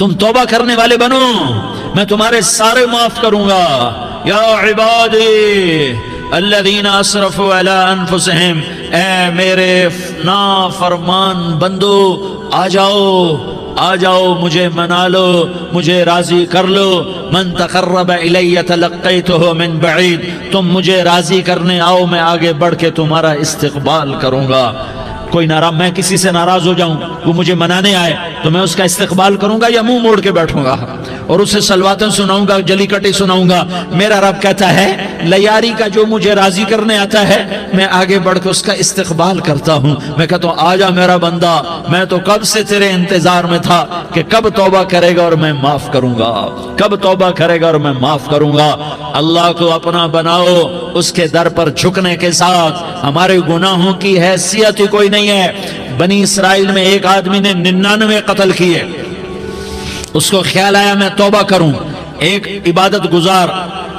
تم توبہ کرنے والے بنو، میں تمہارے سارے معاف کروں گا۔ یا عبادی الذین اسرفوا علی انفسہم، اے میرے نافرمان بندو آ جاؤ مجھے منا لو، مجھے راضی کر لو۔ من تقرب الی تلقیتہ من بعید، تم مجھے راضی کرنے آؤ، میں آگے بڑھ کے تمہارا استقبال کروں گا۔ کوئی ناراض، میں کسی سے ناراض ہو جاؤں، وہ مجھے منانے آئے تو میں اس کا استقبال کروں گا یا منہ موڑ کے بیٹھوں گا اور اسے سلواتیں سناؤں گا، جلی کٹی سناؤں گا؟ میرا رب کہتا ہے لیاری کا جو مجھے راضی کرنے آتا ہے میں آگے بڑھ کے اس کا استقبال کرتا ہوں۔ میں کہتا ہوں آجا میرا بندہ، میں تو کب سے تیرے انتظار میں تھا کہ کب توبہ کرے گا اور میں معاف کروں گا، کب توبہ کرے گا اور میں معاف کروں گا۔ اللہ کو اپنا بناؤ، اس کے در پر جھکنے کے ساتھ ہمارے گناہوں کی حیثیت ہی کوئی نہیں ہے۔ بنی اسرائیل میں ایک آدمی نے 99 قتل کیے، اس کو خیال آیا میں توبہ کروں، ایک عبادت گزار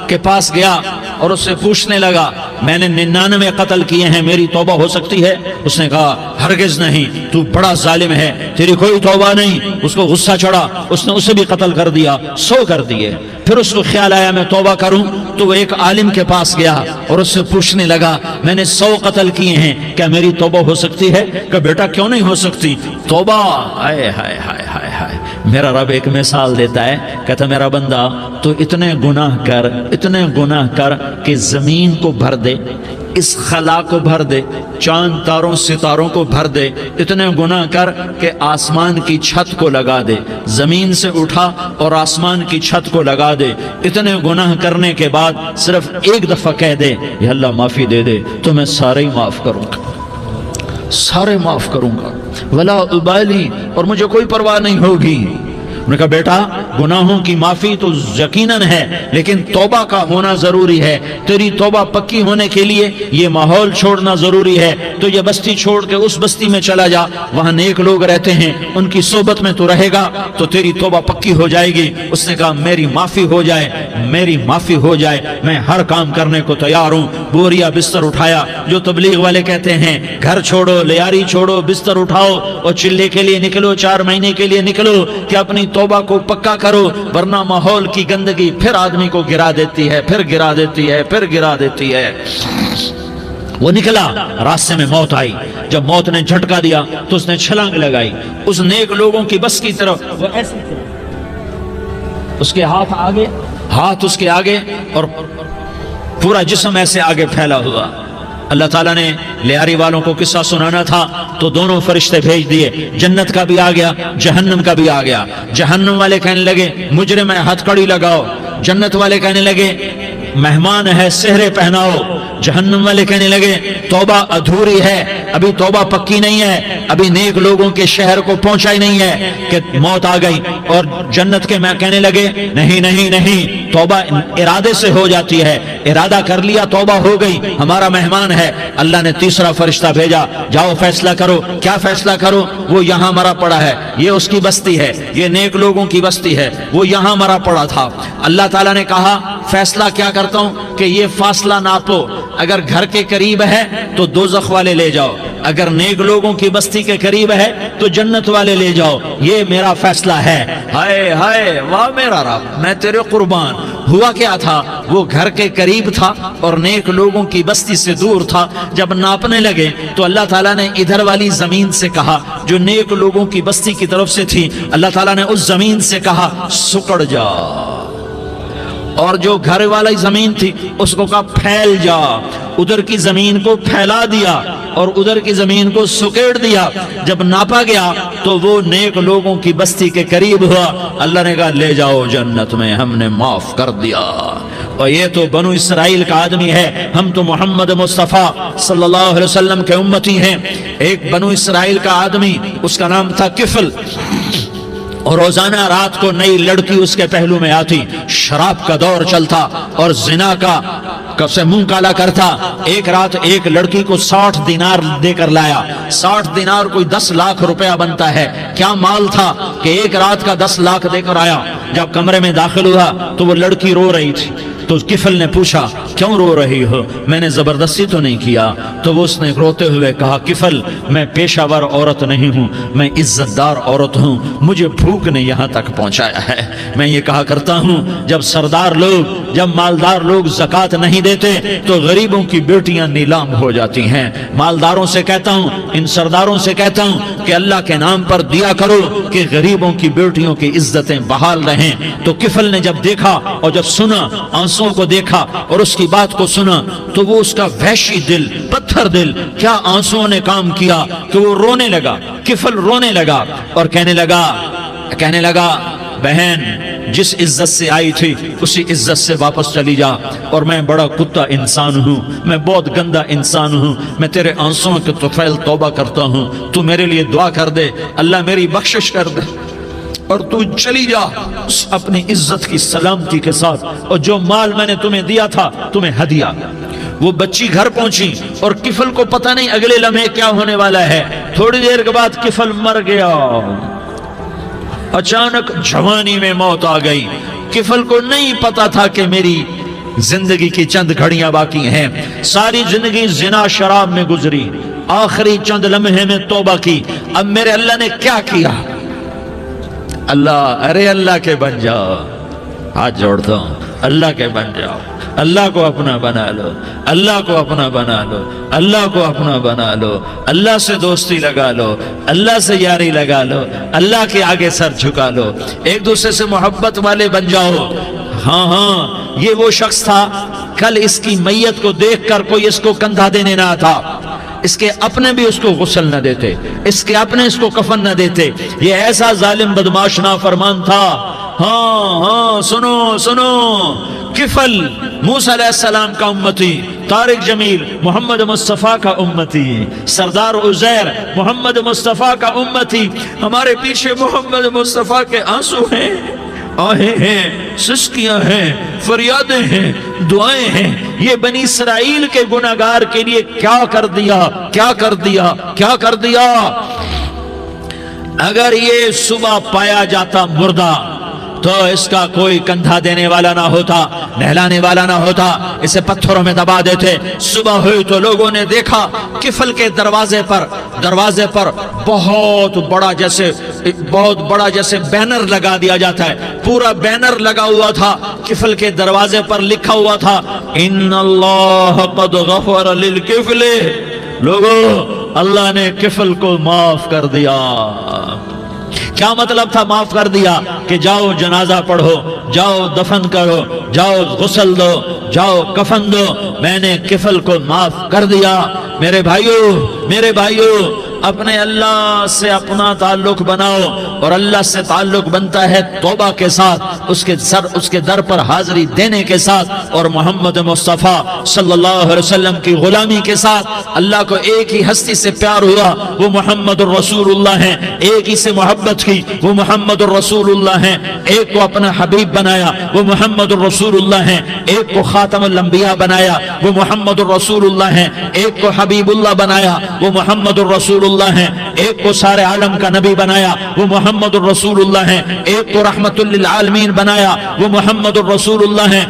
کے پاس گیا اور اس سے پوچھنے لگا میں نے 99 قتل کیے ہیں، میری توبہ ہو سکتی ہے؟ اس نے کہا ہرگز نہیں، تو بڑا ظالم ہے، تیری کوئی توبہ نہیں۔ اس کو غصہ چڑھا، اس نے اسے بھی قتل کر دیا، 100 کر دیے۔ پھر اس کو خیال آیا میں توبہ کروں تو وہ ایک عالم کے پاس گیا اور اس سے پوچھنے لگا میں نے 100 قتل کیے ہیں، کیا میری توبہ ہو سکتی ہے؟ کہ بیٹا کیوں نہیں ہو سکتی توبہ؟ ہائے ہائے ہائے ہائے ہائے، میرا رب ایک مثال دیتا ہے، کہتا میرا بندہ تو اتنے گناہ کر کہ زمین کو بھر دے، اس خلا کو بھر دے، چاند تاروں ستاروں کو بھر دے، اتنے گناہ کر کہ آسمان کی چھت کو لگا دے، زمین سے اٹھا اور آسمان کی چھت کو لگا دے۔ اتنے گناہ کرنے کے بعد صرف ایک دفعہ کہہ دے یا اللہ معافی دے دے تو میں سارے ہی معاف کروں گا، سارے معاف کروں گا، ولا ابالی، اور مجھے کوئی پرواہ نہیں ہوگی۔ انہوں نے کہا بیٹا گناہوں کی معافی تو یقیناً ہے لیکن توبہ کا ہونا ضروری ہے، تیری توبہ پکی ہونے کے لیے یہ ماحول چھوڑنا ضروری ہے۔ تو یہ بستی چھوڑ کے اس بستی میں چلا جا، وہاں نیک لوگ رہتے ہیں، ان کی صحبت میں تو رہے گا تو تیری توبہ پکی ہو جائے گی۔ اس نے کہا میری معافی ہو جائے، میری معافی ہو جائے، میں ہر کام کرنے کو تیار ہوں۔ بوریا بستر اٹھایا، جو تبلیغ والے کہتے ہیں گھر چھوڑو، لیاری چھوڑو، بستر اٹھاؤ اور چلے کے لیے نکلو، 4 مہینے کے لیے نکلو کہ اپنی توبہ کو پکا کرو، ورنہ ماحول کی گندگی پھر آدمی کو گرا دیتی ہے، پھر گرا دیتی ہے، پھر گرا دیتی ہے۔ وہ نکلا، راستے میں موت آئی، جب موت نے جھٹکا دیا تو اس نے چھلانگ لگائی اس نیک لوگوں کی بس کی طرف، وہ ایسے اس کے ہاتھ اس کے آگے اور پورا جسم ایسے آگے پھیلا ہوا۔ اللہ تعالیٰ نے لیاری والوں کو قصہ سنانا تھا تو دونوں فرشتے بھیج دیے، جنت کا بھی آ گیا، جہنم کا بھی آ گیا۔ جہنم والے کہنے لگے مجرم ہے ہتھ کڑی لگاؤ، جنت والے کہنے لگے مہمان ہے سہرے پہناؤ۔ جہنم والے کہنے لگے توبہ ادھوری ہے، ابھی توبہ پکی نہیں ہے، ابھی نیک لوگوں کے شہر کو پہنچا ہی نہیں ہے کہ موت آ گئی۔ اور جنت کے میں کہنے لگے نہیں نہیں نہیں، توبہ ارادے سے ہو جاتی ہے، ارادہ کر لیا توبہ ہو گئی، ہمارا مہمان ہے۔ اللہ نے تیسرا فرشتہ بھیجا، جاؤ فیصلہ کرو۔ کیا فیصلہ کرو؟ وہ یہاں مرا پڑا ہے، یہ اس کی بستی ہے، یہ نیک لوگوں کی بستی ہے، وہ یہاں مرا پڑا تھا۔ اللہ تعالیٰ نے کہا فیصلہ کیا کرتا ہوں کہ یہ فاصلہ ناپو، اگر گھر کے قریب ہے تو دوزخ والے لے جاؤ، اگر نیک لوگوں کی بستی کے قریب ہے تو جنت والے لے جاؤ، یہ میرا فیصلہ ہے۔ ہائے ہائے واہ میرا رب، میں تیرے قربان۔ ہوا کیا تھا؟ وہ گھر کے قریب تھا اور نیک لوگوں کی بستی سے دور تھا۔ جب ناپنے لگے تو اللہ تعالیٰ نے ادھر والی زمین سے کہا جو نیک لوگوں کی بستی کی طرف سے تھی، اللہ تعالیٰ نے اس زمین سے کہا سکڑ جا، اور جو گھر والی زمین تھی اس کو کہا پھیل جا۔ ادھر کی زمین کو پھیلا دیا اور ادھر کی زمین کو سکیڑ دیا۔ جب ناپا گیا تو وہ نیک لوگوں کی بستی کے قریب ہوا۔ اللہ نے کہا لے جاؤ جنت میں، ہم نے معاف کر دیا۔ اور یہ تو بنو اسرائیل کا آدمی ہے، ہم تو محمد مصطفیٰ صلی اللہ علیہ وسلم کے امتی ہیں۔ ایک بنو اسرائیل کا آدمی، اس کا نام تھا کفل، اور روزانہ رات کو نئی لڑکی اس کے پہلو میں آتی، شراب کا دور چلتا اور زنا کا سے منہ کالا کرتا۔ ایک رات ایک لڑکی کو 60 دینار دے کر لایا۔ 60 دینار کوئی 10 لاکھ روپیہ بنتا ہے۔ کیا مال تھا کہ ایک رات کا 10 لاکھ دے کر آیا۔ جب کمرے میں داخل ہوا تو وہ لڑکی رو رہی تھی، تو کفل نے پوچھا کیوں رو رہی ہو؟ میں نے زبردستی تو نہیں کیا۔ تو وہ اس نے روتے ہوئے کہا کفل میں پیشہ ور عورت نہیں ہوں، میں عزت دار عورت ہوں، مجھے بھوک نے یہاں تک پہنچایا ہے۔ میں یہ کہا کرتا ہوں جب سردار لوگ، جب مالدار لوگ زکوٰۃ نہیں دیتے تو غریبوں کی بیٹیاں نیلام ہو جاتی ہیں۔ مالداروں سے کہتا ہوں، ان سرداروں سے کہتا ہوں کہ اللہ کے نام پر دیا کرو کہ غریبوں کی بیٹیوں کی عزتیں بحال رہیں۔ تو کفل نے جب دیکھا اور جب سنا، آنسوں کو دیکھا اور اس کی بات کو سنا، تو وہ اس کا وحشی دل، پتھر دل، کیا آنسوں نے کام کیا کہ وہ رونے لگا۔ کفل رونے لگا اور کہنے لگا بہن جس عزت سے آئی تھی اسی عزت سے واپس چلی جا، اور میں بڑا کتا انسان ہوں، میں بہت گندا انسان ہوں، میں تیرے آنسوں کے طفیل توبہ کرتا ہوں، تو میرے لیے دعا کر دے، اللہ میری بخشش کر دے، اور تو چلی جا اپنی عزت کی سلامتی کے ساتھ، اور جو مال میں نے تمہیں دیا تھا تمہیں ہدیہ۔ وہ بچی گھر پہنچی اور کفل کو پتہ نہیں اگلے لمحے کیا ہونے والا ہے۔ تھوڑی دیر کے بعد کفل مر گیا، اچانک جوانی میں موت آ گئی۔ کفل کو نہیں پتا تھا کہ میری زندگی کی چند گھڑیاں باقی ہیں، ساری زندگی زنا شراب میں گزری، آخری چند لمحے میں توبہ کی۔ اب میرے اللہ نے کیا کیا؟ اللہ کے بن جاؤ، ہاتھ جوڑتا ہوں، اللہ کے بن جاؤ، اللہ کو اپنا بنا لو، اللہ کو اپنا بنا لو، اللہ کو اپنا بنا لو، اللہ سے دوستی لگا لو، اللہ سے یاری لگا لو، اللہ کے آگے سر جھکا لو، ایک دوسرے سے محبت والے بن جاؤ۔ ہاں یہ وہ شخص تھا، کل اس کی میت کو دیکھ کر کوئی اس کو کندھا دینے نہ تھا، اس کے اپنے بھی اس کو غسل نہ دیتے، اس کے اپنے اس کو کفن نہ دیتے، یہ ایسا ظالم بدماش نافرمان تھا۔ ہاں سنو، کفل موسیٰ علیہ السلام کا امتی، طارق جمیل محمد مصطفیٰ کا امتی، سردار عزیر محمد مصطفیٰ کا امتی، ہمارے پیچھے محمد مصطفیٰ کے آنسو ہیں، آہیں ہیں، سسکیاں ہیں، فریادیں ہیں، دعائیں ہیں۔ یہ بنی اسرائیل کے گناہگار کے لیے کیا کر دیا۔ اگر یہ صبح پایا جاتا مردہ تو اس کا کوئی کندھا دینے والا نہ ہوتا، نہلانے والا نہ ہوتا، اسے پتھروں میں دبا دیتے۔ صبح ہوئی تو لوگوں نے دیکھا کفل کے دروازے پر بہت بڑا جیسے بینر لگا دیا جاتا ہے، پورا بینر لگا ہوا تھا، کفل کے دروازے پر لکھا ہوا تھا ان اللہ قد غفر للکفل، لوگوں اللہ نے کفل کو معاف کر دیا۔ کیا مطلب تھا معاف کر دیا؟ کہ جاؤ جنازہ پڑھو، جاؤ دفن کرو، جاؤ غسل دو، جاؤ کفن دو، میں نے کفل کو معاف کر دیا۔ میرے بھائیو اپنے اللہ سے اپنا تعلق بناؤ، اور اللہ سے تعلق بنتا ہے توبہ کے ساتھ، اس کے در پر حاضری دینے کے ساتھ، اور محمد مصطفیٰ صلی اللہ علیہ وسلم کی غلامی کے ساتھ۔ اللہ کو ایک ہی ہستی سے پیار ہوا، وہ محمد الرسول اللہ ہیں، ایک ہی سے محبت کی، وہ محمد الرسول اللہ ہیں، ایک کو اپنا حبیب بنایا، وہ محمد الرسول اللہ ہیں، ایک کو خاتم الانبیاء بنایا، وہ محمد الرسول اللہ ہیں، ایک کو حبیب اللہ بنایا، وہ محمد الرسول اللہ ہیں، ایک کو سارے عالم کا نبی بنایا، وہ محمد الرسول اللہ ہیں، ایک کو رحمت للعالمین بنایا، وہ محمد الرسول اللہ ہیں،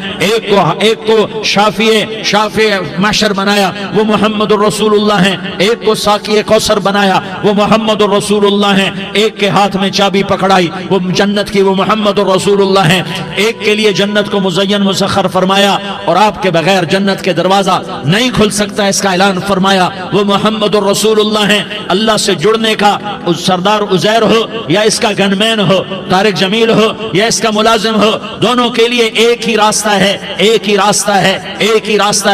ایک کو شافع محشر بنایا، وہ محمد الرسول اللہ ہیں، ایک کو ساقی کوثر بنایا، وہ محمد الرسول اللہ ہیں، ایک کے ہاتھ میں چابی پکڑائی وہ جنت کی، وہ محمد الرسول اللہ ہیں، ایک کے لیے جنت کو مزین مسخر فرمایا، اور آپ کے بغیر جنت کے دروازہ نہیں کھل سکتا اس کا اعلان فرمایا، وہ محمد الرسول اللہ ہیں۔ اللہ سے جڑنے کا سردار عزیر ہو یا اس کا گنمین ہو، طارق جمیل ہو یا اس کا ملازم ہو، دونوں کے لیے ایک ہی راستہ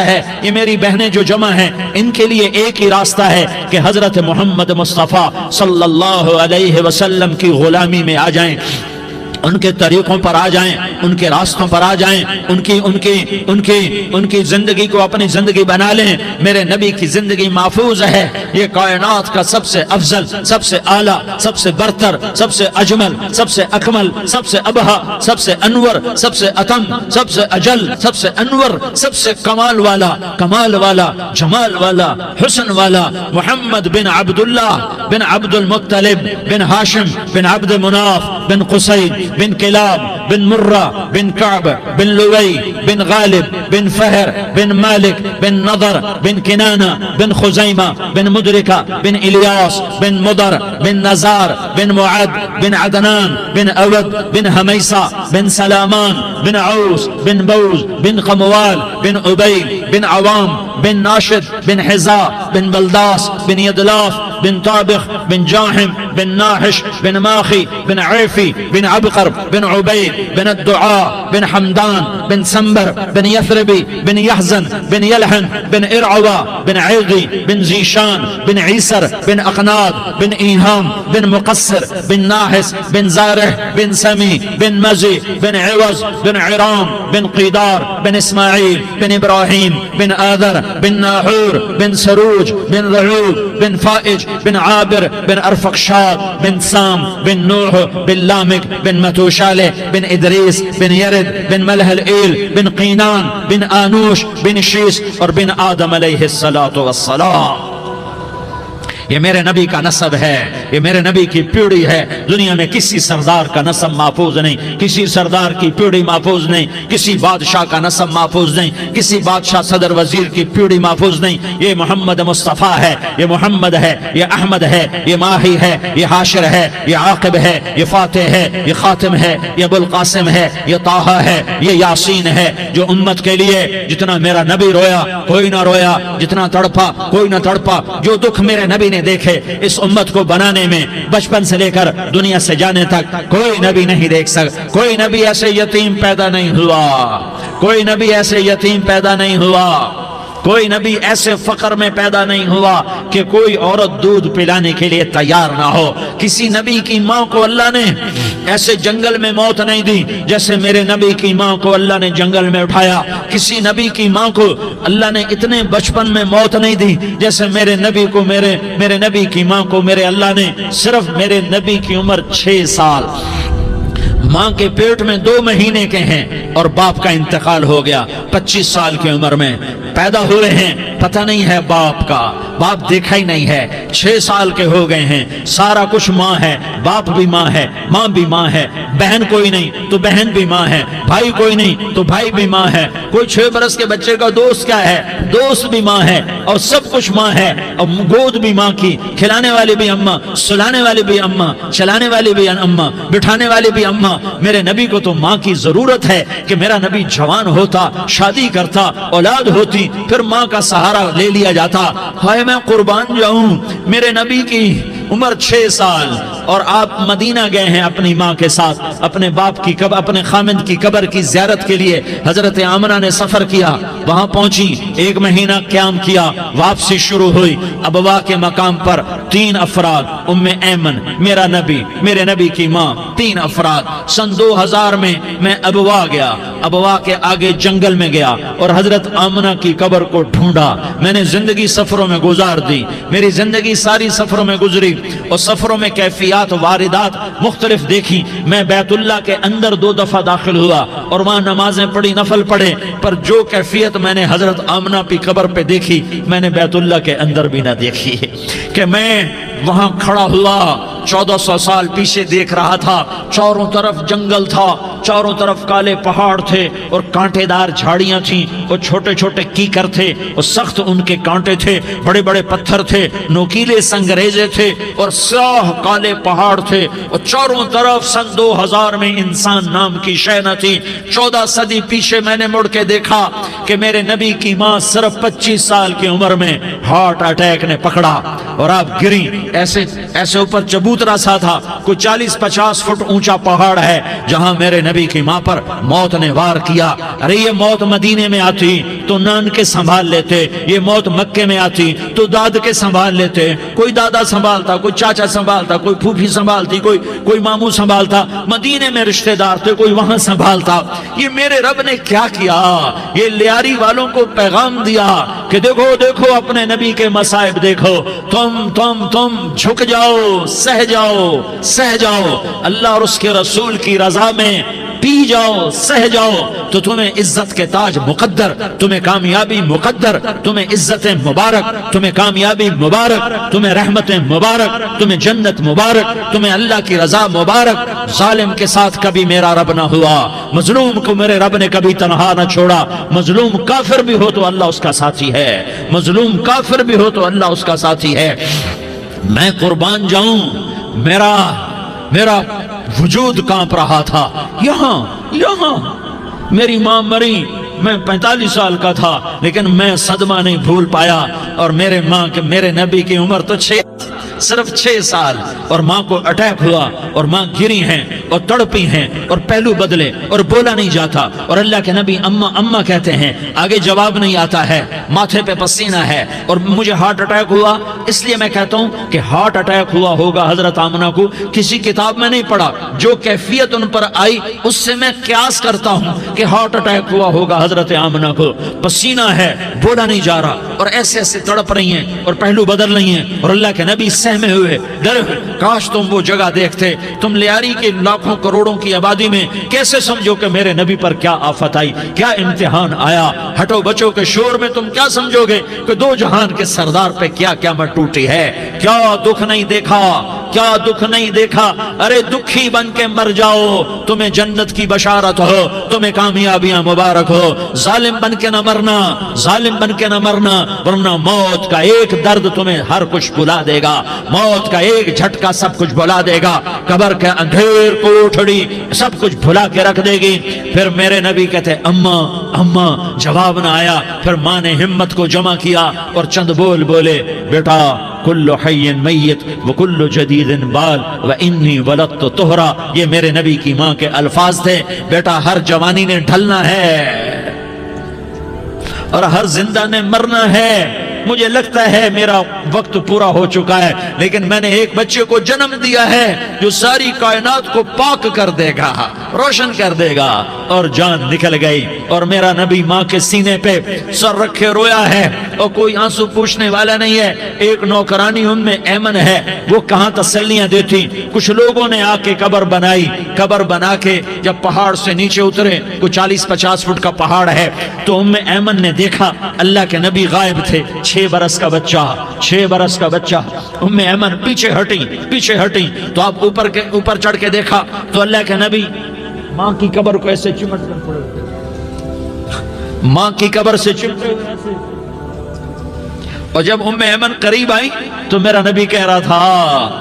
ہے۔ یہ میری بہنیں جو جمع ہیں ان کے لیے ایک ہی راستہ ہے کہ حضرت محمد مصطفیٰ صلی اللہ علیہ وسلم کی غلامی میں آ جائیں، ان کے طریقوں پر آ جائیں، ان کے راستوں پر آ جائیں، ان کی زندگی کو اپنی زندگی بنا لیں۔ میرے نبی کی زندگی محفوظ ہے، یہ کائنات کا سب سے افضل، سب سے اعلیٰ، سب سے برتر، سب سے اجمل، سب سے اکمل، سب سے ابہا، سب سے انور، سب سے اتم، سب سے اجل، سب سے انور، سب سے کمال والا، جمال والا، حسن والا، محمد بن عبداللہ بن عبد المطلب بن ہاشم بن عبد مناف بن قصی بن کلاب بن مرہ بن کعب بن لوی بن غالب بن فہر بن مالک بن نضر بن کنانہ بن خزیمہ بن مدرکہ بن الیاس بن مدر بن نزار بن معد بن عدنان بن اود بن حمیسہ بن سلامان بن عوس بن بوز بن قموال بن عبید بن عوام بن ناشد بن حزا بن بلداس بن یدلاف بن طابخ بن جاحم بن ناحش بن ماخی بن عیفی بن عبقر بن عبید بن الدعاء بن حمدان بن سنبر بن یثربی بن یحزن بن یلحن بن ارعوہ بن عیغی بن زیشان بن عیسر بن اقناد بن ایہام بن مقصر بن ناحس بن زارح بن سمی بن مزی بن عوض بن عرام بن قیدار بن اسماعیل بن ابراہیم بن آذر بن ناحور بن سروج بن رعوب بن فائج بن عابر بن ارفقشاد بن سام بن نوح بن لامک بن متوشالہ بن ادریس بن یرد بن ملح الایل بن قینان بن آنوش بن شیس اور بن آدم علیہ السلام. یہ میرے نبی کا نسب ہے، یہ میرے نبی کی پیڑھی ہے. دنیا میں کسی سردار کا نسب محفوظ نہیں، کسی سردار کی پیڑھی محفوظ نہیں، کسی بادشاہ کا نسب محفوظ نہیں، کسی بادشاہ صدر وزیر کی پیڑھی محفوظ نہیں. یہ محمد مصطفیٰ ہے، یہ محمد ہے، یہ احمد ہے، یہ ماہی ہے، یہ حاشر ہے، یہ عاقب ہے، یہ فاتح ہے، یہ خاتم ہے، یہ ابو القاسم ہے، یہ طہ ہے، یہ یاسین ہے. جو امت کے لیے جتنا میرا نبی رویا کوئی نہ رویا، جتنا تڑپا کوئی نہ تڑپا، جو دکھ میرے نبی نے دیکھے اس امت کو بنانے میں بچپن سے لے کر دنیا سے جانے تک کوئی نبی نہیں دیکھ سکتا. کوئی نبی ایسے یتیم پیدا نہیں ہوا، کوئی نبی ایسے یتیم پیدا نہیں ہوا، کوئی نبی ایسے فقر میں پیدا نہیں ہوا کہ کوئی عورت دودھ پلانے کے لیے تیار نہ ہو. کسی نبی کی ماں کو اللہ نے ایسے جنگل میں موت نہیں دی جیسے میرے نبی کی ماں کو اللہ نے جنگل میں اٹھایا. کسی نبی کی ماں کو اللہ نے اتنے بچپن میں موت نہیں دی جیسے میرے نبی کو میرے نبی کی ماں کو میرے اللہ نے صرف میرے نبی کی عمر 6 سال ماں کے پیٹ میں 2 مہینے کے ہیں اور باپ کا انتقال ہو گیا. 25 سال کی عمر میں پیدا ہوئے ہیں، پتہ نہیں ہے باپ کا، باپ دیکھا ہی نہیں ہے. 6 سال کے ہو گئے ہیں، سارا کچھ ماں ہے، باپ بھی ماں ہے، ماں بھی ماں ہے. بہن کوئی نہیں تو بہن بھی ماں ہے، بھائی کوئی نہیں تو بھائی بھی ماں ہے. کوئی 6 برس کے بچے کا دوست کیا ہے، دوست بھی ماں ہے، اور سب کچھ ماں ہے. اور گود بھی ماں کی، کھلانے والی بھی اماں، سلانے والی بھی اماں، چلانے والی بھی اماں، بٹھانے والی بھی اماں. میرے نبی کو تو ماں کی ضرورت ہے کہ میرا نبی جوان ہوتا، شادی کرتا، اولاد ہوتی، پھر ماں کا سہارا لے لیا جاتا. ہائے میں قربان جاؤں، میرے نبی کی عمر 6 سال اور آپ مدینہ گئے ہیں اپنی ماں کے ساتھ، اپنے باپ کی اپنے خامند کی قبر کی زیارت کے لیے. حضرت آمنہ نے سفر کیا، وہاں پہنچی، 1 مہینہ قیام کیا، واپسی شروع ہوئی. ابوا کے مقام پر 3 افراد، ام ایمن، میرا نبی، میرے نبی کی ماں، 3 افراد. سن 2000 میں ابوا گیا، ابوا کے آگے جنگل میں گیا اور حضرت آمنہ کی قبر کو ڈھونڈا. میں نے زندگی سفروں میں گزار دی، میری زندگی ساری سفروں میں گزری اور سفروں میں کیفیات واردات مختلف دیکھی. میں بیت اللہ کے اندر 2 دفعہ داخل ہوا اور وہاں نمازیں پڑھی، نفل پڑھے، پر جو کیفیت میں نے حضرت آمنہ کی قبر پہ دیکھی میں نے بیت اللہ کے اندر بھی نہ دیکھی. کہ میں وہاں کھڑا ہوا 1400 سال پیچھے دیکھ رہا تھا، چاروں طرف جنگل تھا، چاروں طرف کالے پہاڑ تھے اور کانٹے دار جھاڑیاں تھیں اور چھوٹے چھوٹے کیکر تھے اور سخت ان کے کانٹے تھے، بڑے بڑے پتھر تھے، نوکیلے سنگریزے تھے اور سیاہ کالے پہاڑ تھے اور چاروں طرف. سن 2000 میں انسان نام کی شے نہ تھی. 14 صدی پیچھے میں نے مڑ کے دیکھا کہ میرے نبی کی ماں صرف 25 سال کی عمر میں ہارٹ اٹیک نے پکڑا اور آپ گری. ایسے اوپر چبوترا سا تھا، کوئی 40-50 فٹ اونچا پہاڑ ہے جہاں میرے نبی کی ماں پر موت نے وار کیا. ارے یہ موت مدینے میں آتی تو نان کے سنبھال لیتے، یہ موت مکے میں آتی تو داد کے سنبھال لیتے. کوئی دادا سنبھالتا، کوئی چاچا سنبھالتا، کوئی پھوپھی سنبھالتی، کوئی ماموں سنبھالتا. مدینے میں رشتہ دار تھے، کوئی وہاں سنبھالتا. یہ میرے رب نے کیا کیا؟ یہ لیاری والوں کو پیغام دیا کہ دیکھو دیکھو اپنے نبی کے مصائب دیکھو، تم جھک جاؤ، سہ جاؤ. اللہ اور اس کے رسول کی رضا میں پی جاؤ سہ جاؤ تو تمہیں عزت کے تاج مقدر، تمہیں کامیابی مقدر، تمہیں عزت مبارک، تمہیں کامیابی مبارک، تمہیں رحمت مبارک، تمہیں جنت مبارک، تمہیں اللہ کی رضا مبارک۔ ظالم کے ساتھ کبھی میرا رب نہ ہوا، مظلوم کو میرے رب نے کبھی تنہا نہ چھوڑا۔ مظلوم کافر بھی ہو تو اللہ اس کا ساتھی ہے، مظلوم کافر بھی ہو تو اللہ اس کا ساتھی ہے۔ میں قربان جاؤں، میرا وجود کانپ رہا تھا۔ یہاں میری ماں مری، میں 45 سال کا تھا، لیکن میں صدمہ نہیں بھول پایا۔ اور میرے نبی کی عمر تو صرف 6 سال، اور ماں کو اٹیک ہوا اور ماں گری ہیں اور تڑپی ہیں اور پہلو بدلے اور بولا نہیں جاتا، اور اللہ کے نبی اماں اماں کہتے ہیں، آگے جواب نہیں آتا ہے، ماتھے پہ پسینہ ہے، اور مجھے ہارٹ اٹیک ہوا۔ اس لیے میں کہتا ہوں کہ ہارٹ اٹیک ہوا ہوگا حضرت آمنہ کو، کسی کتاب میں نہیں پڑھا، جو کیفیت ان پر آئی اس سے میں قیاس کرتا ہوں کہ ہارٹ اٹیک ہوا ہوگا حضرت آمنہ کو۔ پسینہ ہے، بولا نہیں جا رہا، اور ایسے ایسے تڑپ رہی ہیں اور پہلو بدل رہی ہیں، اور اللہ کے نبی سہمے ہوئے ڈرے ہوئے۔ کاش تم وہ جگہ دیکھتے، تم لیاری کے لاکھوں کروڑوں کی آبادی میں کیسے سمجھو کہ میرے نبی پر کیا آفت آئی، کیا امتحان آیا۔ ہٹو بچوں کے شور میں تم کیا سمجھو گے کہ دو جہان کے سردار پہ کیا قیامت ٹوٹی ہے۔ کیا دکھ نہیں دیکھا، کیا دکھ نہیں دیکھا۔ ارے دکھی بن کے مر جاؤ، تمہیں جنت کی بشارت ہو، تمہیں کامیابیاں مبارک ہو۔ ظالم بن کے نہ مرنا، ظالم بن کے نہ مرنا، ورنہ موت کا ایک درد تمہیں ہر کچھ بھلا دے گا، موت کا ایک جھٹکا سب کچھ بھلا دے گا، قبر کے اندھیر کوٹھڑی سب کچھ بھلا کے رکھ دے گی۔ پھر میرے نبی کہتے اماں اماں، جواب نہ آیا۔ پھر ماں نے ہمت کو جمع کیا اور چند بول بولے، بیٹا کل حی میت وکل جدید بال وانی ولدت طہرا۔ یہ میرے نبی کی ماں کے الفاظ تھے۔ بیٹا ہر جوانی نے ڈھلنا ہے اور ہر زندہ نے مرنا ہے۔ مجھے لگتا ہے میرا وقت پورا ہو چکا ہے، لیکن میں نے ایک بچے کو جنم دیا ہے جو ساری کائنات کو پاک کر دے گا، روشن کر دے گا۔ اور جان نکل گئی، اور میرا نبی ماں کے سینے پہ سر رکھے رویا ہے، اور کوئی آنسو پوچھنے والا نہیں ہے۔ ایک نوکرانی ان میں ایمن ہے، وہ کہاں تسلیاں دیتی۔ کچھ لوگوں نے آ کے قبر بنائی، قبر بنا کے جب پہاڑ سے نیچے اترے، کوئی 40-50 فٹ کا پہاڑ ہے، تو ایمن نے دیکھا اللہ کے نبی غائب تھے۔ 6 برس کا بچہ، ایمن پیچھے ہٹی تو آپ اوپر چڑھ کے دیکھا تو اللہ کے نبی ماں کی قبر کو ایسے چمٹ کر پڑے ہوئے، ماں کی قبر سے چمٹے ہوئے ایسے۔ اور جب ایمن قریب آئی تو میرا نبی کہہ رہا تھا،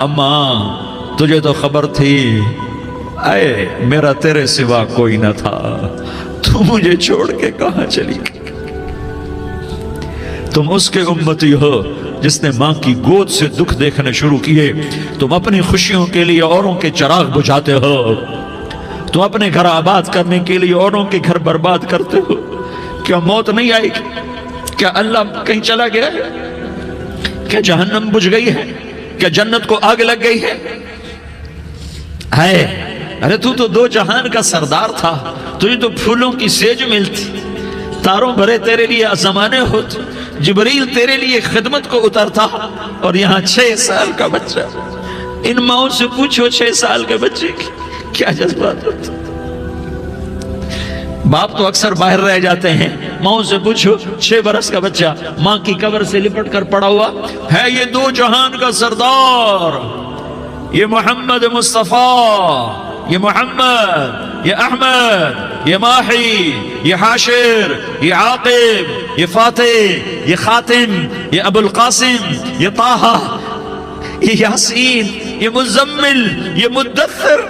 اماں تجھے تو خبر تھی، اے میرا تیرے سوا کوئی نہ تھا، تو مجھے چھوڑ کے کہاں چلی گئی۔ تم اس کے امتی ہو جس نے ماں کی گود سے دکھ دیکھنے شروع کیے۔ تم اپنی خوشیوں کے لیے اوروں کے چراغ بجھاتے ہو، تم اپنے گھر آباد کرنے کے لیے اوروں کے گھر برباد کرتے ہو۔ کیا موت نہیں آئے گی؟ کیا اللہ کہیں چلا گیا ہے؟ کیا جہنم بجھ گئی ہے؟ کیا جنت کو آگ لگ گئی ہے؟ ارے تو 2 جہان کا سردار تھا، تجھے تو پھولوں کی سیج ملتی، تاروں بھرے تیرے لیے زمانے ہوتے، جبریل تیرے لیے خدمت کو اترتا، اور یہاں 6 سال کا بچہ۔ ان ماؤں سے پوچھو 6 سال کے بچے کی کیا جذبات ہوتے۔ باپ تو اکثر باہر رہ جاتے ہیں، ماؤں سے پوچھو 6 برس کا بچہ ماں کی قبر سے لپٹ کر پڑا ہوا ہے۔ یہ 2 جہان کا سردار، یہ محمد مصطفیٰ، یہ محمد، یہ احمد، یہ ماہی، یہ حاشر، یہ عاقب، یہ فاتح، یہ خاتم، یہ ابو القاسم، یہ طہ، یہ یاسین، یہ مزمل، یہ مدثر،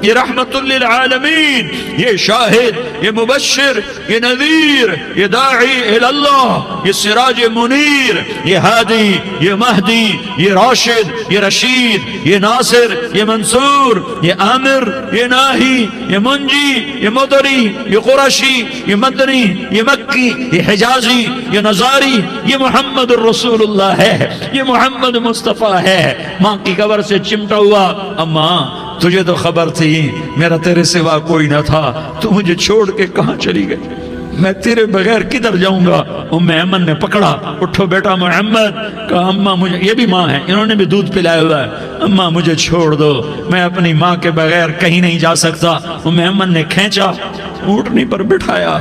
یہ رحمت للعالمین، یہ شاہد، یہ مبشر، یہ نذیر، یہ داعی الاللہ، یہ سراج منیر، یہ ہادی، یہ مہدی، یہ راشد، یہ رشید، یہ ناصر، یہ منصور، یہ عامر، یہ ناہی، یہ منجی، یہ مدری، یہ قرشی، یہ مدنی، یہ مکی، یہ حجازی، یہ نظاری، یہ محمد الرسول اللہ ہے، یہ محمد مصطفیٰ ہے۔ ماں کی قبر سے چمٹا ہوا، اماں تجھے تو خبر تھی میرا تیرے سوا کوئی نہ تھا، تو مجھے چھوڑ کے کہاں چلی گئی، میں تیرے بغیر کدھر جاؤں گا؟ ام ایمن نے پکڑا، اٹھو بیٹا محمد، کہا اماں مجھے، یہ بھی ماں ہے، انہوں نے بھی دودھ پلایا ہوا ہے، اماں مجھے چھوڑ دو، میں اپنی ماں کے بغیر کہیں نہیں جا سکتا۔ ام ایمن نے کھینچا، اونٹنی پر بٹھایا،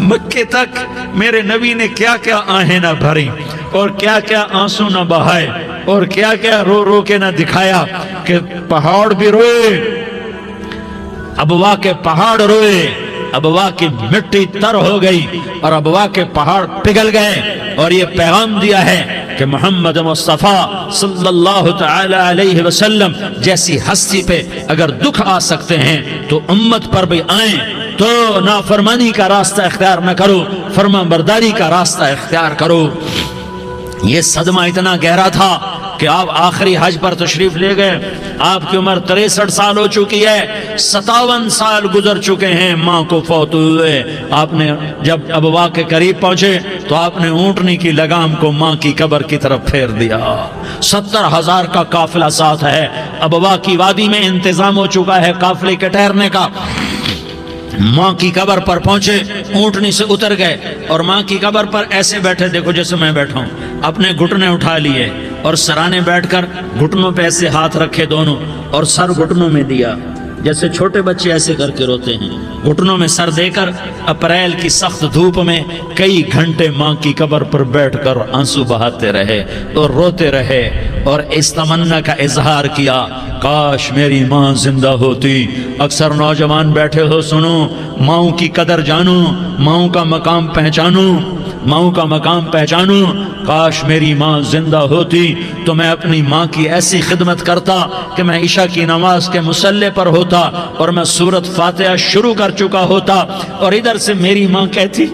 مکے تک میرے نبی نے کیا کیا آہیں نہ بھری اور کیا کیا آنسو نہ بہائے اور کیا کیا رو رو کے نہ دکھایا کہ پہاڑ بھی روئے، ابوا کے پہاڑ روئے، ابوا کی مٹی تر ہو گئی اور ابوا کے پہاڑ پگھل گئے، اور یہ پیغام دیا ہے کہ محمد مصطفیٰ صلی اللہ تعالی علیہ وسلم جیسی ہستی پہ اگر دکھ آ سکتے ہیں تو امت پر بھی آئیں، تو نافرمانی کا راستہ اختیار نہ کرو، فرما برداری کا راستہ اختیار کرو۔ یہ صدمہ اتنا گہرا تھا کہ آپ آخری حج پر تشریف لے گئے، آپ کی عمر 63 سال ہو چکی ہے، 57 سال گزر چکے ہیں ماں کو فوت ہوئے۔ آپ نے جب ابوا کے قریب پہنچے تو آپ نے اونٹنی کی لگام کو ماں کی قبر کی طرف پھیر دیا۔ 70,000 کا قافلہ ساتھ ہے، ابوا کی وادی میں انتظام ہو چکا ہے قافلے کے ٹھہرنے کا۔ ماں کی قبر پر پہنچے، اونٹنی سے اتر گئے اور ماں کی قبر پر ایسے بیٹھے، دیکھو جیسے میں بیٹھا ہوں، اپنے گھٹنے اٹھا لیے اور سرانے بیٹھ کر گھٹنوں پہ ایسے ہاتھ رکھے دونوں اور سر گھٹنوں میں دیا، جیسے چھوٹے بچے ایسے کر کے روتے ہیں، گھٹنوں میں سر دے کر اپریل کی سخت دھوپ میں کئی گھنٹے ماں کی قبر پر بیٹھ کر آنسو بہاتے رہے اور روتے رہے اور اس تمنا کا اظہار کیا، کاش میری ماں زندہ ہوتی۔ اکثر نوجوان بیٹھے ہو، سنو، ماؤں کی قدر جانو، ماؤں کا مقام پہچانو، ماؤں کا مقام پہچانو۔ کاش میری ماں زندہ ہوتی تو میں اپنی ماں کی ایسی خدمت کرتا کہ میں عشاء کی نماز کے مصلی پر ہوتا اور میں سورۃ فاتحہ شروع کر چکا ہوتا، اور ادھر سے میری ماں کہتی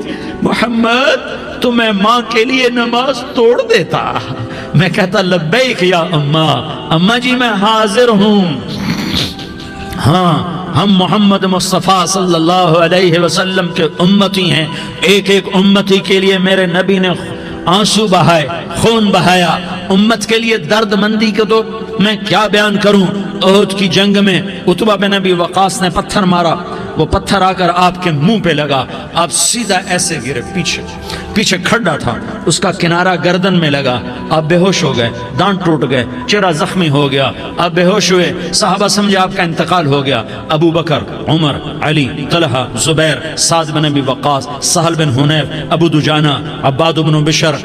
محمد تو میں ماں کے لیے نماز توڑ دیتا، میں کہتا لبیک یا اماں، اماں جی میں حاضر ہوں۔ ہاں، ہم محمد مصطفیٰ صلی اللہ علیہ وسلم کے امتی ہیں، ایک ایک امتی کے لیے میرے نبی نے آنسو بہائے، خون بہایا، امت کے لیے درد مندی کو تو میں کیا بیان کروں۔ احد کی جنگ میں عتبہ بن ابی وقاص نے پتھر مارا، وہ پتھر آ کر آپ کے منہ پہ لگا، آپ سیدھا ایسے گرے، پیچھے کھڈا تھا، اس کا کنارہ گردن میں لگا، آپ بے ہوش ہو گئے، دانت ٹوٹ گئے، چہرہ زخمی ہو گیا، آپ بے ہوش ہوئے، صحابہ سمجھے آپ کا انتقال ہو گیا۔ ابو بکر، عمر، علی، طلحہ، زبیر، سعد بن ابی وقاص، سہل بن حنیف، ابو دجانہ، عباد بن بشر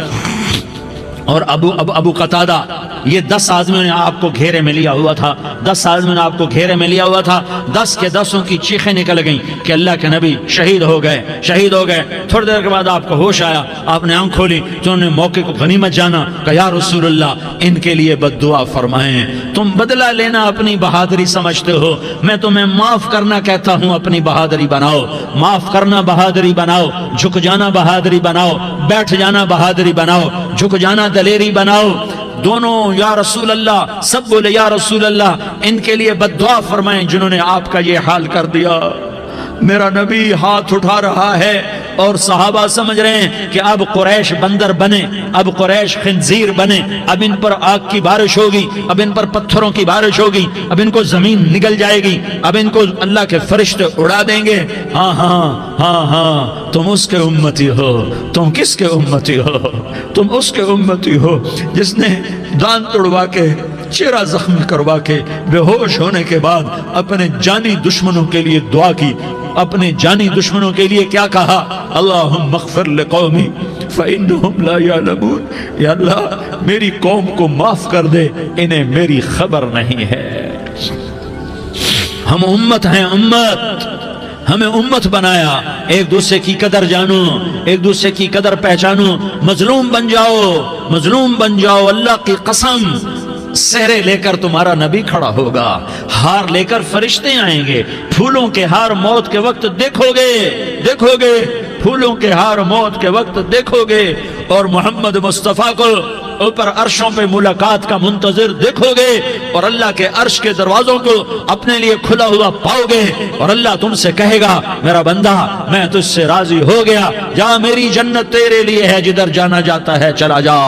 اور ابو قتادہ، یہ 10 آدمیوں نے آپ کو گھیرے میں لیا ہوا تھا، 10 آدمیوں نے آپ کو گھیرے میں لیا ہوا تھا، 10 کے 10 کی چیخیں نکل گئیں کہ اللہ کے نبی شہید ہو گئے، شہید ہو گئے۔ تھوڑی دیر کے بعد آپ کو ہوش آیا، آپ نے آنکھ کھولی تو انہوں نے موقع کو غنیمت جانا کہ یا رسول اللہ ان کے لیے بد دعا فرمائیں، تم بدلہ لینا اپنی بہادری سمجھتے ہو، میں تمہیں معاف کرنا کہتا ہوں، اپنی بہادری بناؤ، معاف کرنا بہادری بناؤ، جھک جانا بہادری بناؤ، بیٹھ جانا بہادری بناؤ، جھک جانا دلیری بناؤ۔ دونوں یا رسول اللہ، سب بولے یا رسول اللہ، ان کے لیے بد دعا فرمائیں جنہوں نے آپ کا یہ حال کر دیا۔ میرا نبی ہاتھ اٹھا رہا ہے اور صحابہ سمجھ رہے ہیں کہ اب قریش بندر بنے، اب قریش خنزیر بنے، اب ان پر آگ کی بارش ہوگی، اب ان پر پتھروں کی بارش ہوگی، اب ان کو زمین نگل جائے گی، اب ان کو اللہ کے فرشتے اڑا دیں گے۔ ہاں ہاں ہاں ہاں، تم اس کے امتی ہو، تم کس کے امتی ہو؟ تم اس کے امتی ہو جس نے دانت توڑوا کے، چہرہ زخمی کروا کے، بے ہوش ہونے کے بعد اپنے جانی دشمنوں کے لیے دعا کی، اپنے جانی دشمنوں کے لیے کیا کہا؟ اللہم اغفر لقومی فإنہم لا یعلمون، یا اللہ میری قوم کو معاف کر دے، انہیں میری خبر نہیں ہے۔ ہم امت ہیں، امت، ہمیں امت بنایا، ایک دوسرے کی قدر جانو، ایک دوسرے کی قدر پہچانو، مظلوم بن جاؤ، مظلوم بن جاؤ، اللہ کی قسم سہرے لے کر تمہارا نبی کھڑا ہوگا، ہار لے کر فرشتے آئیں گے، پھولوں کے ہار موت کے وقت دیکھو گے، دیکھو گے، پھولوں کے ہار موت کے وقت دیکھو گے، اور محمد مصطفیٰ کو اوپر عرشوں پہ ملاقات کا منتظر دیکھو گے، اور اللہ کے عرش کے دروازوں کو اپنے لیے کھلا ہوا پاؤ گے، اور اللہ تم سے کہے گا میرا بندہ میں تجھ سے راضی ہو گیا، جا میری جنت تیرے لیے ہے، جدھر جانا جاتا ہے چلا جا۔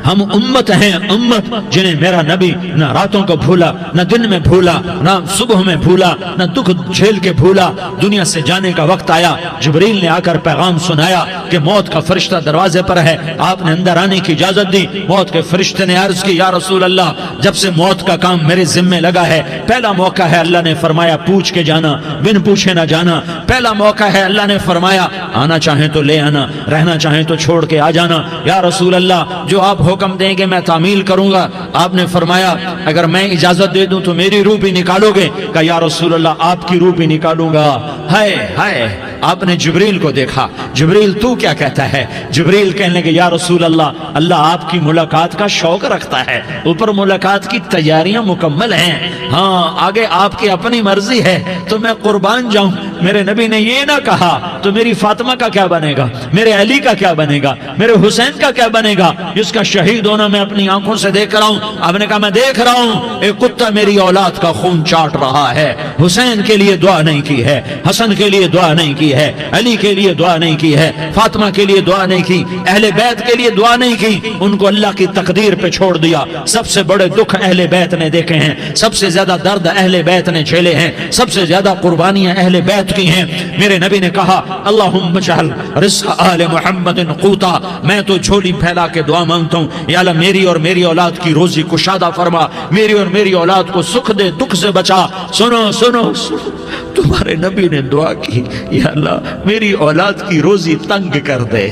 ہم امت ہیں، امت جنہیں میرا نبی نہ راتوں کو بھولا، نہ دن میں بھولا، نہ صبح میں بھولا، نہ دکھ جھیل کے بھولا۔ دنیا سے جانے کا وقت آیا، جبریل نے آ کر پیغام سنایا کہ موت کا فرشتہ دروازے پر ہے، آپ نے اندر آنے کی اجازت دی۔ موت کے فرشتے نے عرض کی، یا رسول اللہ، جب سے موت کا کام میرے ذمے لگا ہے، پہلا موقع ہے، اللہ نے فرمایا پوچھ کے جانا، بن پوچھے نہ جانا۔ پہلا موقع ہے، اللہ نے فرمایا آنا چاہیں تو لے آنا، رہنا چاہیں تو چھوڑ کے آ جانا۔ یا رسول اللہ، جو آپ حکم دیں گے میں تعمیل کروں گا۔ آپ نے فرمایا اگر میں اجازت دے دوں تو میری روح بھی نکالو گے؟ کہا یا رسول اللہ، آپ کی روح بھی نکالوں گا۔ ہائے ہائے، آپ نے جبریل کو دیکھا، جبریل تو کیا کہتا ہے؟ جبریل کہنے لگے یا رسول اللہ، اللہ آپ کی ملاقات کا شوق رکھتا ہے، اوپر ملاقات کی تیاریاں مکمل ہیں، ہاں آگے آپ کی اپنی مرضی ہے تو میں قربان جاؤں۔ میرے نبی نے یہ نہ کہا تو میری فاطمہ کا کیا بنے گا، میرے علی کا کیا بنے گا، میرے حسین کا کیا بنے گا، جس کا شہید ہونا میں اپنی آنکھوں سے دیکھ رہا ہوں۔ آپ نے کہا میں دیکھ رہا ہوں، ایک کتا میری اولاد کا خون چاٹ رہا ہے۔ حسین کے لیے دعا نہیں کی ہے، حسن کے لیے دعا نہیں کی ہے، علی کے لیے دعا نہیں کی ہے، فاطمہ کے لیے دعا نہیں کی، اہل بیت کے لیے دعا نہیں کی، ان کو اللہ کی تقدیر پہ چھوڑ دیا۔ سب سے بڑے دکھ اہل بیت نے دیکھے ہیں، سب سے زیادہ درد اہل بیت نے جھیلے ہیں، سب سے زیادہ قربانیاں اہل بیت کی ہیں۔ میرے نبی نے کہا اللہم اجعل رزق آل محمد قوتا، میں تو جھولی پھیلا کے دعا مانگتا ہوں، یا اللہ میری اور میری اولاد کی روزی کشادہ فرما، میری اور میری اولاد کو سکھ دے، دکھ سے بچا۔ سنو سنو سنو، تمہارے نبی نے دعا کی، یا اللہ میری اولاد کی روزی تنگ کر دے،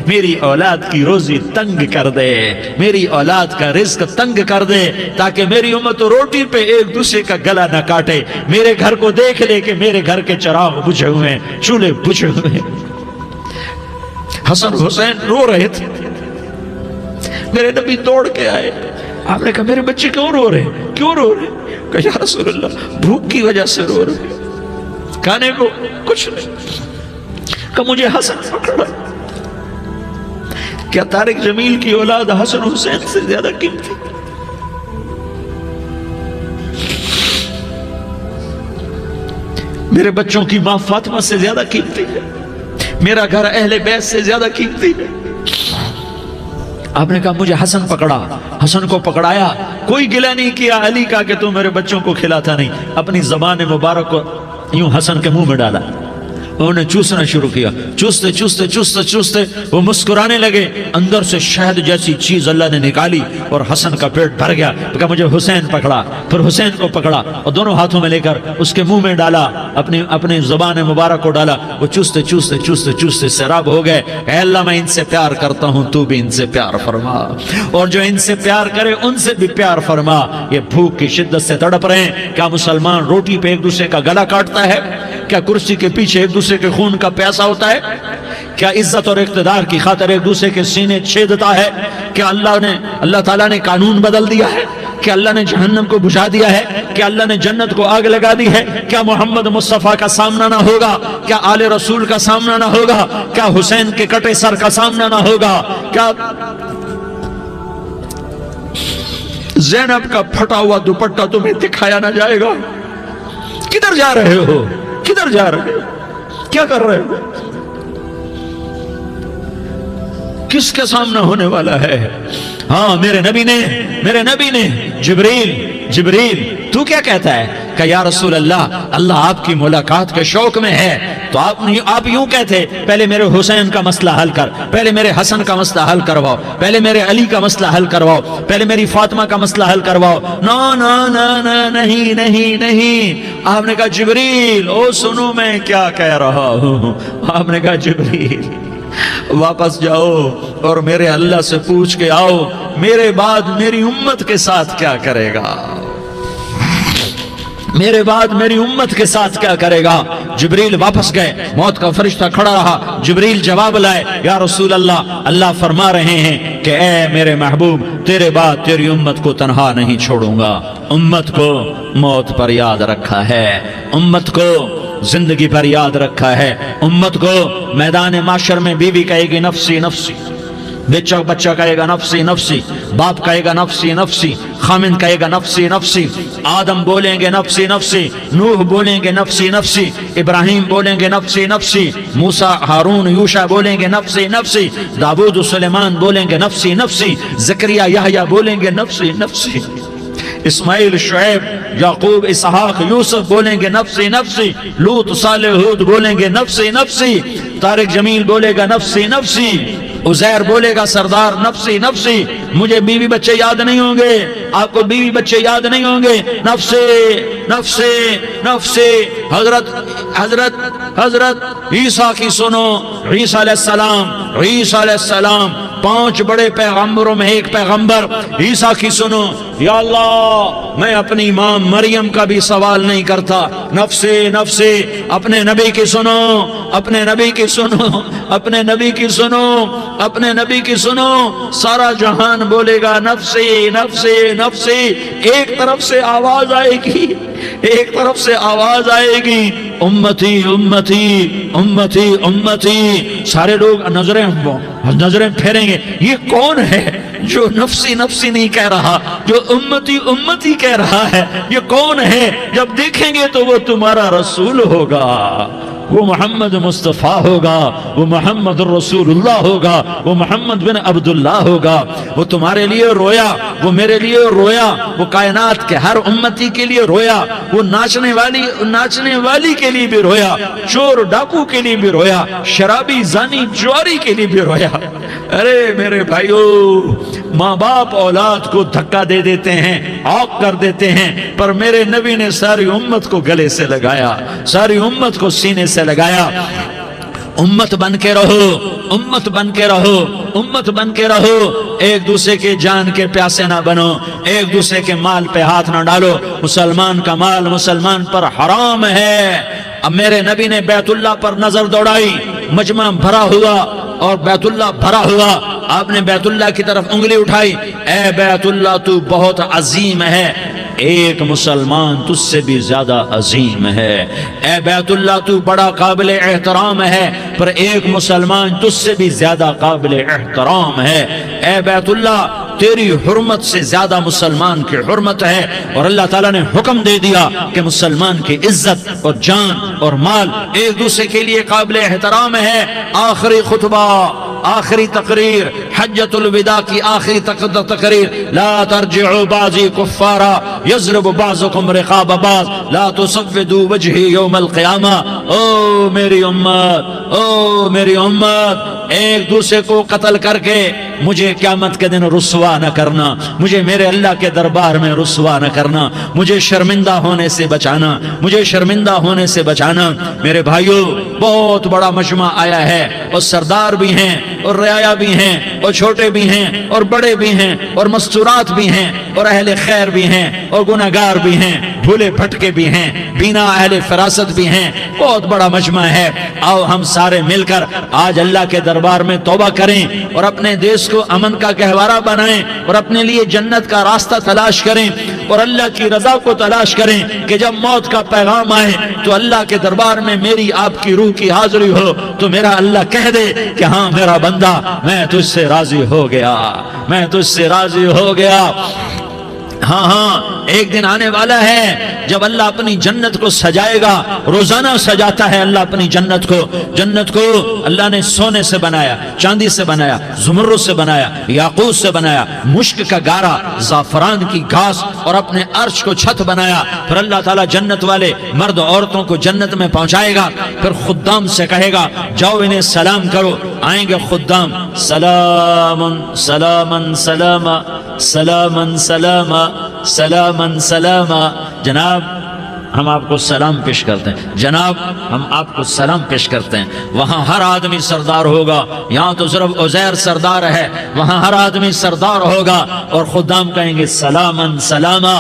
میری اولاد کی روزی تنگ کر دے، میری اولاد کا رزق تنگ کر دے، تاکہ میری امت روٹی پہ ایک دوسرے کا گلا نہ کاٹے، میرے گھر کو دیکھ لے کہ میرے گھر کے چراغ بجھے ہوئے ہیں، چولہے بجھے ہوئے ہیں۔ حسن حسین رو رہے تھے، میرے نبی دوڑ کے آئے، آپ نے کہا میرے بچے کیوں رو رہے ہیں، کیوں رو رہے ہیں؟ کہا یا رسول اللہ بھوک کی وجہ سے رو رہے ہیں، کھانے کو کچھ نہیں۔ کہ مجھے حسن پکڑا۔ کیا طارق جمیل کی اولاد حسن حسین سے زیادہ قیمتی؟ میرے بچوں کی ماں فاطمہ سے زیادہ قیمتی ہے، میرا گھر اہل بیت سے زیادہ قیمتی ہے۔ آپ نے کہا مجھے حسن پکڑا، حسن کو پکڑایا، کوئی گلہ نہیں کیا علی کا کہ تو میرے بچوں کو کھلاتا نہیں، اپنی زبان مبارک کو یوں حسن کے منہ میں ڈالا، انہوں نے چوسنا شروع کیا، چوستے چوستے چوستے چوستے وہ مسکرانے لگے، اندر سے شہد جیسی چیز اللہ نے نکالی اور حسن کا پیٹ بھر گیا۔ کہا مجھے حسین پکڑا، پھر حسین کو پکڑا اور دونوں ہاتھوں میں لے کر اس کے منہ میں ڈالا، اپنی زبان مبارک کو ڈالا، وہ چوستے چوستے چوستے چوستے سیراب ہو گئے۔ اے اللہ میں ان سے پیار کرتا ہوں، تو بھی ان سے پیار فرما، اور جو ان سے پیار کرے ان سے بھی پیار فرما۔ یہ بھوک کی شدت سے تڑپ رہے ہیں، کیا مسلمان روٹی پہ ایک دوسرے کا گلا کاٹتا ہے؟ کیا کرسی کے پیچھے ایک دوسرے کے خون کا پیاسا ہوتا ہے؟ کیا عزت اور اقتدار کی خاطر ایک دوسرے کے سینے چھیدتا ہے؟ کیا اللہ تعالیٰ نے قانون بدل دیا ہے؟ کیا اللہ نے جہنم کو بجھا دیا ہے؟ کیا اللہ نے جنت کو آگ لگا دی ہے؟ کیا محمد مصطفیٰ کا سامنا نہ ہوگا؟ کیا آل رسول کا سامنا نہ ہوگا؟ کیا حسین کے کٹے سر کا سامنا نہ ہوگا؟ کیا زینب کا پھٹا ہوا دوپٹہ تمہیں دکھایا نہ جائے گا؟ کدھر جا رہے ہو؟ کدھر جا رہے ہو؟ کیا کر رہے ہو؟ کس کے سامنا ہونے والا ہے؟ ہاں میرے نبی نے جبریل تو کیا کہتا ہے؟ کہ یا رسول اللہ، اللہ آپ کی ملاقات کے شوق میں ہے، تو آپ یوں کہتے پہلے میرے حسین کا مسئلہ حل کر، پہلے میرے حسن کا مسئلہ حل کرواؤ، پہلے میرے علی کا مسئلہ حل کرواؤ، پہلے میری فاطمہ کا مسئلہ حل کرواؤ۔ نہیں۔ آپ نے کہا جبریل او سنو میں کیا کہہ رہا ہوں۔ آپ نے کہا جبریل واپس جاؤ اور میرے اللہ سے پوچھ کے آؤ میرے بعد میری امت کے ساتھ کیا کرے گا، میرے بعد میری امت کے ساتھ کیا کرے گا۔ جبریل واپس گئے، موت کا فرشتہ کھڑا رہا، جبریل جواب لائے، یا رسول اللہ، اللہ فرما رہے ہیں کہ اے میرے محبوب، تیرے بعد تیری امت کو تنہا نہیں چھوڑوں گا، امت کو موت پر یاد رکھا ہے، امت کو زندگی پر یاد رکھا ہے، امت کو میدان معاشر میں بیوی کہے گی نفسی نفسی، بچہ کہے گا نفسی نفسی، باپ کہے گا نفسی نفسی، خامن کہے گا نفسی نفسی، آدم بولیں گے نفسی نفسی، نوح بولیں گے نفسی نفسی، ابراہیم بولیں گے نفسی نفسی، موسیٰ ہارون یوشع بولیں گے نفسی نفسی، داؤد و سلیمان بولیں گے نفسی نفسی، زکریا یحییٰ بولیں گے نفسی نفسی، اسماعیل شعیب یعقوب اسحاق یوسف بولیں گے نفسی نفسی، لوط صالح ہود بولیں گے نفسی نفسی، طارق جمیل بولے گا نفسی نفسی، عزیر بولے گا سردار نفسی نفسی، مجھے بیوی بچے یاد نہیں ہوں گے، آپ کو بیوی بچے یاد نہیں ہوں گے، نفسی نفسی نفسی۔ حضرت عیسیٰ کی سنو، عیسیٰ علیہ السلام 5 بڑے پیغمبروں میں ایک پیغمبر عیسیٰ کی سنو، یا اللہ میں اپنی ماں مریم کا بھی سوال نہیں کرتا، نفسی نفسی، اپنے نبی کی سنو، اپنے نبی کی سنو، اپنے نبی کی سنو، اپنے نبی کی سنو، سارا جہان بولے گا نفسی نفسی نفسی، ایک طرف سے آواز آئے گی، ایک طرف سے آواز آئے گی، امتی امتی امتی امتی، سارے لوگ نظریں پھیریں گے، یہ کون ہے جو نفسی نفسی نہیں کہہ رہا، جو امتی امتی کہہ رہا ہے، یہ کون ہے؟ جب دیکھیں گے تو وہ تمہارا رسول ہوگا، وہ محمد مصطفیٰ ہوگا، وہ محمد الرسول اللہ ہوگا، وہ محمد بن عبداللہ ہوگا، وہ تمہارے لیے رویا، وہ میرے لیے رویا، وہ کائنات کے ہر امتی کے لیے رویا، وہ ناچنے والی کے لیے بھی رویا، چور ڈاکو کے لیے بھی رویا، شرابی زانی جواری کے لیے بھی رویا۔ ارے میرے بھائیو، ماں باپ اولاد کو دھکا دے دیتے ہیں، عوق کر دیتے ہیں، پر میرے نبی نے ساری امت کو گلے سے لگایا، ساری امت کو سینے سے لگایا۔ امت بن کے رہو، امت بن کے رہو، امت بن کے رہو، ایک دوسرے کے جان کے پیاسے نہ بنو، ایک دوسرے کے مال پہ ہاتھ نہ ڈالو، مسلمان کا مال مسلمان پر حرام ہے۔ اب میرے نبی نے بیت اللہ پر نظر دوڑائی، مجمع بھرا ہوا اور بیت اللہ بھرا ہوا، آپ نے بیت اللہ کی طرف انگلی اٹھائی، اے بیت اللہ تو بہت عظیم ہے، ایک مسلمان تجھ سے بھی زیادہ عظیم ہے، اے بیت اللہ تو بڑا قابل احترام ہے، پر ایک مسلمان تجھ سے بھی زیادہ قابل احترام ہے، اے بیت اللہ تیری حرمت سے زیادہ مسلمان کی حرمت ہے، اور اللہ تعالیٰ نے حکم دے دیا کہ مسلمان کی عزت اور جان اور مال ایک دوسرے کے لیے قابل احترام ہے۔ آخری خطبہ، آخری تقریر، حجۃ الوداع کی آخری تقریر، لا ترجعوا بعضی کفارا یضرب بعضکم رقاب بعض لا تسودوا وجہی یوم القیامہ۔ او میری امت، او میری امت، ایک دوسرے کو قتل کر کے مجھے قیامت کے دن رسوا نہ کرنا، مجھے میرے اللہ کے دربار میں رسوا نہ کرنا، مجھے شرمندہ ہونے سے بچانا، مجھے شرمندہ ہونے سے بچانا۔ میرے بھائیو، بہت بڑا مجمع آیا ہے، اور سردار بھی ہیں اور رعایا بھی ہیں اور چھوٹے بھی ہیں اور بڑے بھی ہیں اور مستورات بھی ہیں اور اہل خیر بھی ہیں اور گناہگار بھی ہیں، بھولے بھٹکے بھی ہیں، بینا اہل فراست بھی ہیں، بہت بڑا مجمع ہے۔ آؤ ہم سارے مل کر آج اللہ کے دربار میں توبہ کریں اور اپنے دیش کو امن کا گہوارہ بنائیں اور اپنے لیے جنت کا راستہ تلاش کریں اور اللہ کی رضا کو تلاش کریں کہ جب موت کا پیغام آئے تو اللہ کے دربار میں میری آپ کی روح کی حاضری ہو تو میرا اللہ کہہ دے کہ ہاں میرا بندہ، میں تجھ سے راضی ہو گیا، میں تجھ سے راضی ہو گیا۔ ہاں ہاں، ایک دن آنے والا ہے جب اللہ اپنی جنت کو سجائے گا، روزانہ سجاتا ہے اللہ اپنی جنت کو۔ جنت کو اللہ نے سونے سے بنایا، چاندی سے بنایا، زمرد سے بنایا، یاقوت سے بنایا، مشک کا گارا، زعفران کی گھاس اور اپنے عرش کو چھت بنایا۔ پھر اللہ تعالیٰ جنت والے مرد عورتوں کو جنت میں پہنچائے گا، پھر خدام سے کہے گا جاؤ انہیں سلام کرو۔ آئیں گے خدام، سلامن سلامن سلاما سلامن سلاما سلامن سلاما۔ جناب ہم آپ کو سلام پیش کرتے ہیں، جناب ہم آپ کو سلام پیش کرتے ہیں۔ وہاں ہر آدمی سردار ہوگا، یہاں تو صرف عزیر سردار ہے، وہاں ہر آدمی سردار ہوگا اور خدام کہیں گے سلامن سلاما۔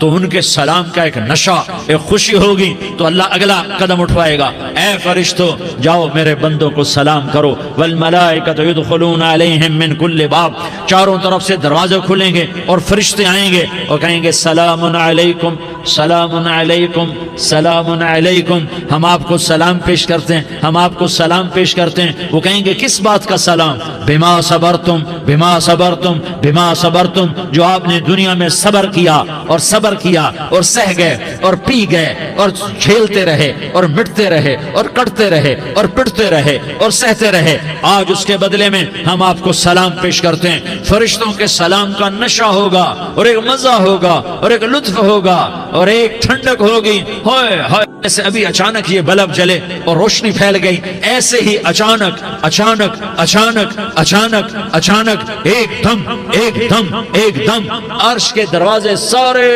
تو ان کے سلام کا ایک نشہ، ایک خوشی ہوگی، تو اللہ اگلا قدم اٹھوائے گا، اے فرشتوں جاؤ میرے بندوں کو سلام کرو، والملائکۃ یدخلون علیہم من کل باب، چاروں طرف سے دروازے کھلیں گے اور فرشتے آئیں گے اور کہیں گے سلام علیکم سلام علیکم سلام علیکم، ہم آپ کو سلام پیش کرتے ہیں، ہم آپ کو سلام پیش کرتے ہیں۔ وہ کہیں گے کس بات کا سلام؟ بما صبرتم بما صبرتم بما صبرتم، جو آپ نے دنیا میں صبر کیا اور صبر کیا اور سہ گئے اور پی گئے اور جھیلتے رہے اور مٹتے رہے اور کٹتے رہے اور پٹتے رہے اور سہتے رہے، آج اس کے بدلے میں ہم آپ کو سلام پیش کرتے ہیں۔ فرشتوں کے سلام کا نشہ ہوگا اور ایک مزہ ہوگا اور ایک لطف ہوگا اور ایک ٹھنڈک ہوگی، ہائے ہائے، ایسے ابھی اچانک یہ بلب جلے اور روشنی پھیل گئی، ایسے ہی اچانک اچانک اچانک اچانک اچانک ایک دم ایک دم ایک دم عرش کے دروازے سارے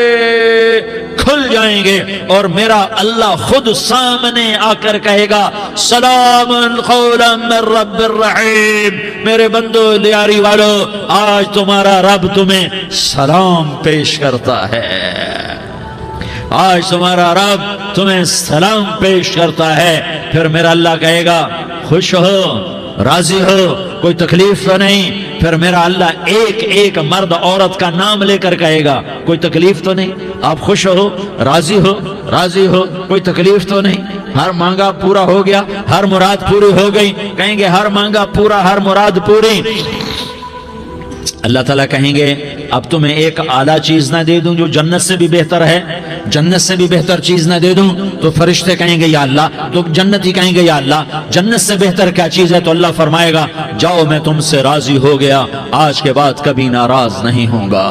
کھل جائیں گے اور میرا اللہ خود سامنے آ کر کہے گا سلام قولا من رب الرحیم، میرے بندو لیاری والو، آج تمہارا رب تمہیں سلام پیش کرتا ہے، آج تمہارا رب تمہیں سلام پیش کرتا ہے۔ پھر میرا اللہ کہے گا خوش ہو، راضی ہو، کوئی تکلیف تو نہیں؟ پھر میرا اللہ ایک ایک مرد عورت کا نام لے کر کہے گا کوئی تکلیف تو نہیں؟ آپ خوش ہو، راضی ہو، راضی ہو، کوئی تکلیف تو نہیں؟ ہر مانگا پورا ہو گیا، ہر مراد پوری ہو گئی؟ کہیں گے ہر مانگا پورا، ہر مراد پوری۔ اللہ تعالیٰ کہیں گے اب تمہیں ایک اعلیٰ چیز نہ دے دوں جو جنت سے بھی بہتر ہے؟ جنت سے بھی بہتر چیز نہ دے دوں؟ تو فرشتے کہیں گے یا اللہ، تو جنتی کہیں گے یا اللہ جنت سے بہتر کیا چیز ہے؟ تو اللہ فرمائے گا جاؤ میں تم سے راضی ہو گیا، آج کے بعد کبھی ناراض نہیں ہوں گا۔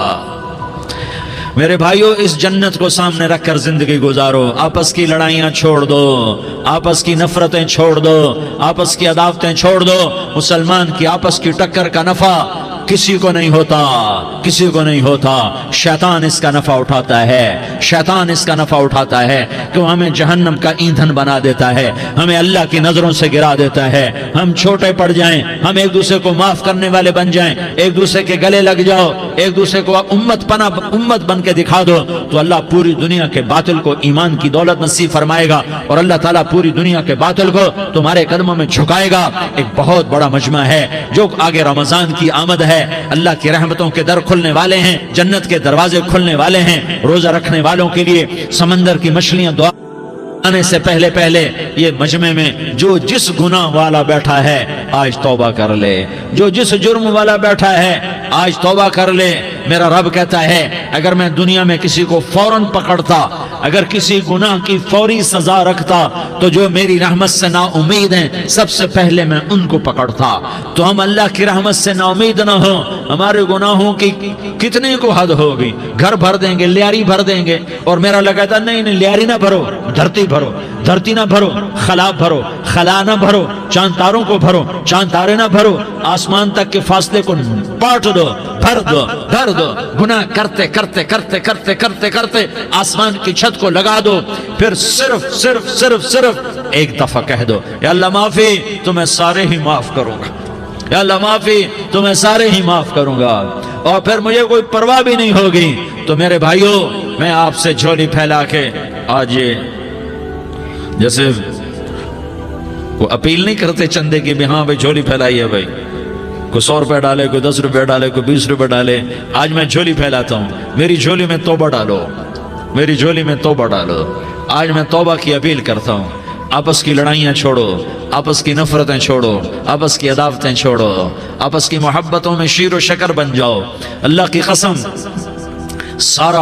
میرے بھائیو، اس جنت کو سامنے رکھ کر زندگی گزارو، آپس کی لڑائیاں چھوڑ دو، آپس کی نفرتیں چھوڑ دو، آپس کی عداوتیں چھوڑ دو۔ مسلمان کی آپس کی ٹکر کا نفع کسی کو نہیں ہوتا، کسی کو نہیں ہوتا، شیطان اس کا نفع اٹھاتا ہے، شیطان اس کا نفع اٹھاتا ہے کہ وہ ہمیں جہنم کا ایندھن بنا دیتا ہے، ہمیں اللہ کی نظروں سے گرا دیتا ہے، ہم چھوٹے پڑ جائیں، ہم ایک دوسرے کو معاف کرنے والے بن جائیں، ایک دوسرے کے گلے لگ جاؤ، ایک دوسرے کو امت بن کے دکھا دو، تو اللہ پوری دنیا کے باطل کو ایمان کی دولت نصیب فرمائے گا اور اللہ تعالیٰ پوری دنیا کے باطل کو تمہارے قدموں میں جھکائے گا۔ ایک بہت بڑا مجمع ہے جو آگے رمضان کی آمد ہے، اللہ کی رحمتوں کے در کھلنے والے ہیں، جنت کے دروازے کھلنے والے ہیں، روزہ رکھنے والوں کے لیے سمندر کی مچھلیاں دعا آنے سے پہلے پہلے یہ مجمع میں جو جس گناہ والا بیٹھا ہے آج توبہ کر لے، جو جس جرم والا بیٹھا ہے آج توبہ کر لے۔ میرا رب کہتا ہے اگر میں دنیا میں کسی کو فوراً پکڑتا، اگر کسی گناہ کی فوری سزا رکھتا تو جو میری رحمت سے نا امید ہیں سب سے پہلے میں ان کو پکڑتا۔ تو ہم اللہ کی رحمت سے نا امید نہ ہو، ہمارے گناہوں کی کتنے کو حد ہوگی، گھر بھر دیں گے، لیاری بھر دیں گے، اور میرا اللہ کہتا نہیں نہیں لیاری نہ بھرو، دھرتی بھرو، دھرتی نہ بھرو، خلا بھرو، خلا نہ بھرو، چاند تاروں کو بھرو، چاند تارے نہ بھرو، آسمان تک کے فاصلے کو پاٹ دو، بھر دو، بھر دو، گناہ کرتے کرتے کرتے کرتے کرتے کرتے آسمان کی چھت کو لگا دو، پھر صرف صرف صرف صرف ایک دفعہ کہہ دو یا اللہ معافی، تو میں سارے ہی معاف کروں گا، یا اللہ معافی، تو میں سارے ہی معاف کروں گا، اور پھر مجھے کوئی پرواہ بھی نہیں ہوگی۔ تو میرے بھائیو، میں آپ سے جھولی پھیلا کے آج یہ جیسے وہ اپیل نہیں کرتے چندے کی بھی ہاں بھائی جھولی پھیلائیے، بھائی کوئی 100 روپے ڈالے، کوئی 10 روپے ڈالے، کوئی 20 روپے ڈالے، آج میں جھولی پھیلاتا ہوں، میری جھولی میں توبہ ڈالو، میری جھولی میں توبہ ڈالو۔ آج میں توبہ کی اپیل کرتا ہوں، آپس کی لڑائیاں چھوڑو، آپس کی نفرتیں چھوڑو، آپس کی عداوتیں چھوڑو، آپس کی محبتوں میں شیر و شکر بن جاؤ۔ اللہ کی قسم، سارا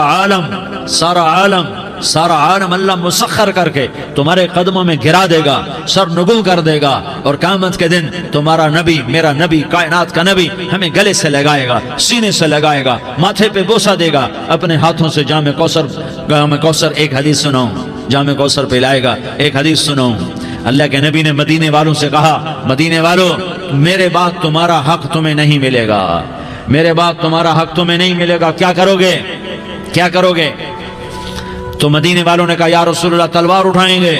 عالم اللہ مسخر کر کے تمہارے قدموں میں گرا دے گا، سر نگوں کر دے گا، اور قیامت کے دن تمہارا نبی، میرا نبی، کائنات کا نبی ہمیں گلے سے لگائے گا، سینے سے لگائے گا، ماتھے پہ بوسہ دے گا، اپنے ہاتھوں سے جام کوثر، ایک حدیث سناؤں، جام کوثر پلائے گا۔ ایک حدیث سناؤں، اللہ کے نبی نے مدینے والوں سے کہا، مدینے والوں میرے بعد تمہارا حق تمہیں نہیں ملے گا، میرے بعد تمہارا حق تمہیں نہیں ملے گا، کیا کرو گے، کیا کرو گے؟ تو مدینے والوں نے کہا یا رسول اللہ تلوار اٹھائیں گے،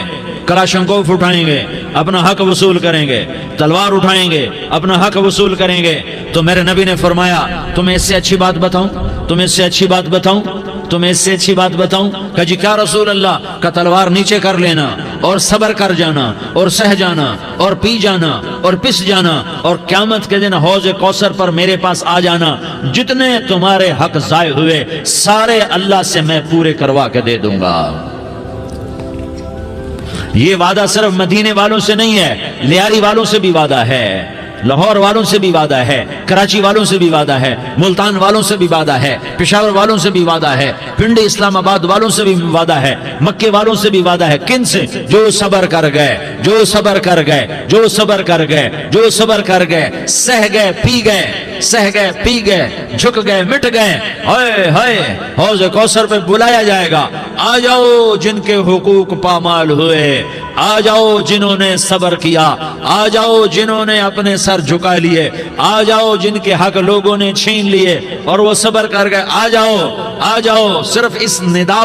کراشنکوف اٹھائیں گے، اپنا حق وصول کریں گے، تلوار اٹھائیں گے، اپنا حق وصول کریں گے۔ تو میرے نبی نے فرمایا تمہیں اس سے اچھی بات بتاؤں، تمہیں اس سے اچھی بات بتاؤں، تمہیں اس سے اچھی بات بتاؤں؟ کہ جی کیا رسول اللہ؟ کا تلوار نیچے کر لینا اور صبر کر جانا اور سہ جانا اور پی جانا اور پس جانا اور قیامت کے دن حوض کوثر پر میرے پاس آ جانا، جتنے تمہارے حق ضائع ہوئے سارے اللہ سے میں پورے کروا کے دے دوں گا۔ یہ وعدہ صرف مدینے والوں سے نہیں ہے، لیاری والوں سے بھی وعدہ ہے، لاہور والوں سے بھی وعدہ ہے، کراچی والوں سے بھی وعدہ ہے، ملتان والوں سے بھی وعدہ ہے، پشاور والوں سے بھی وعدہ ہے، پنڈی اسلام آباد والوں سے بھی وعدہ ہے، مکے والوں سے بھی وعدہ ہے۔ کن سے؟ جو صبر کر گئے، جو صبر کر گئے، جو صبر کر گئے، جو صبر کر گئے، سہ گئے پی گئے، سہ گئے پی گئے، جھک گئے مٹ گئے۔ ہائے ہائے، حوض کوثر پہ بلایا جائے گا، آ جاؤ جن کے حقوق پامال ہوئے، آ جاؤ جنہوں نے صبر کیا، آ جاؤ جنہوں نے اپنے سر جھکا لیے، آ جاؤ جن کے حق لوگوں نے چھین لیے اور وہ صبر کر گئے، آ جاؤ آ جاؤ۔ صرف اس ندا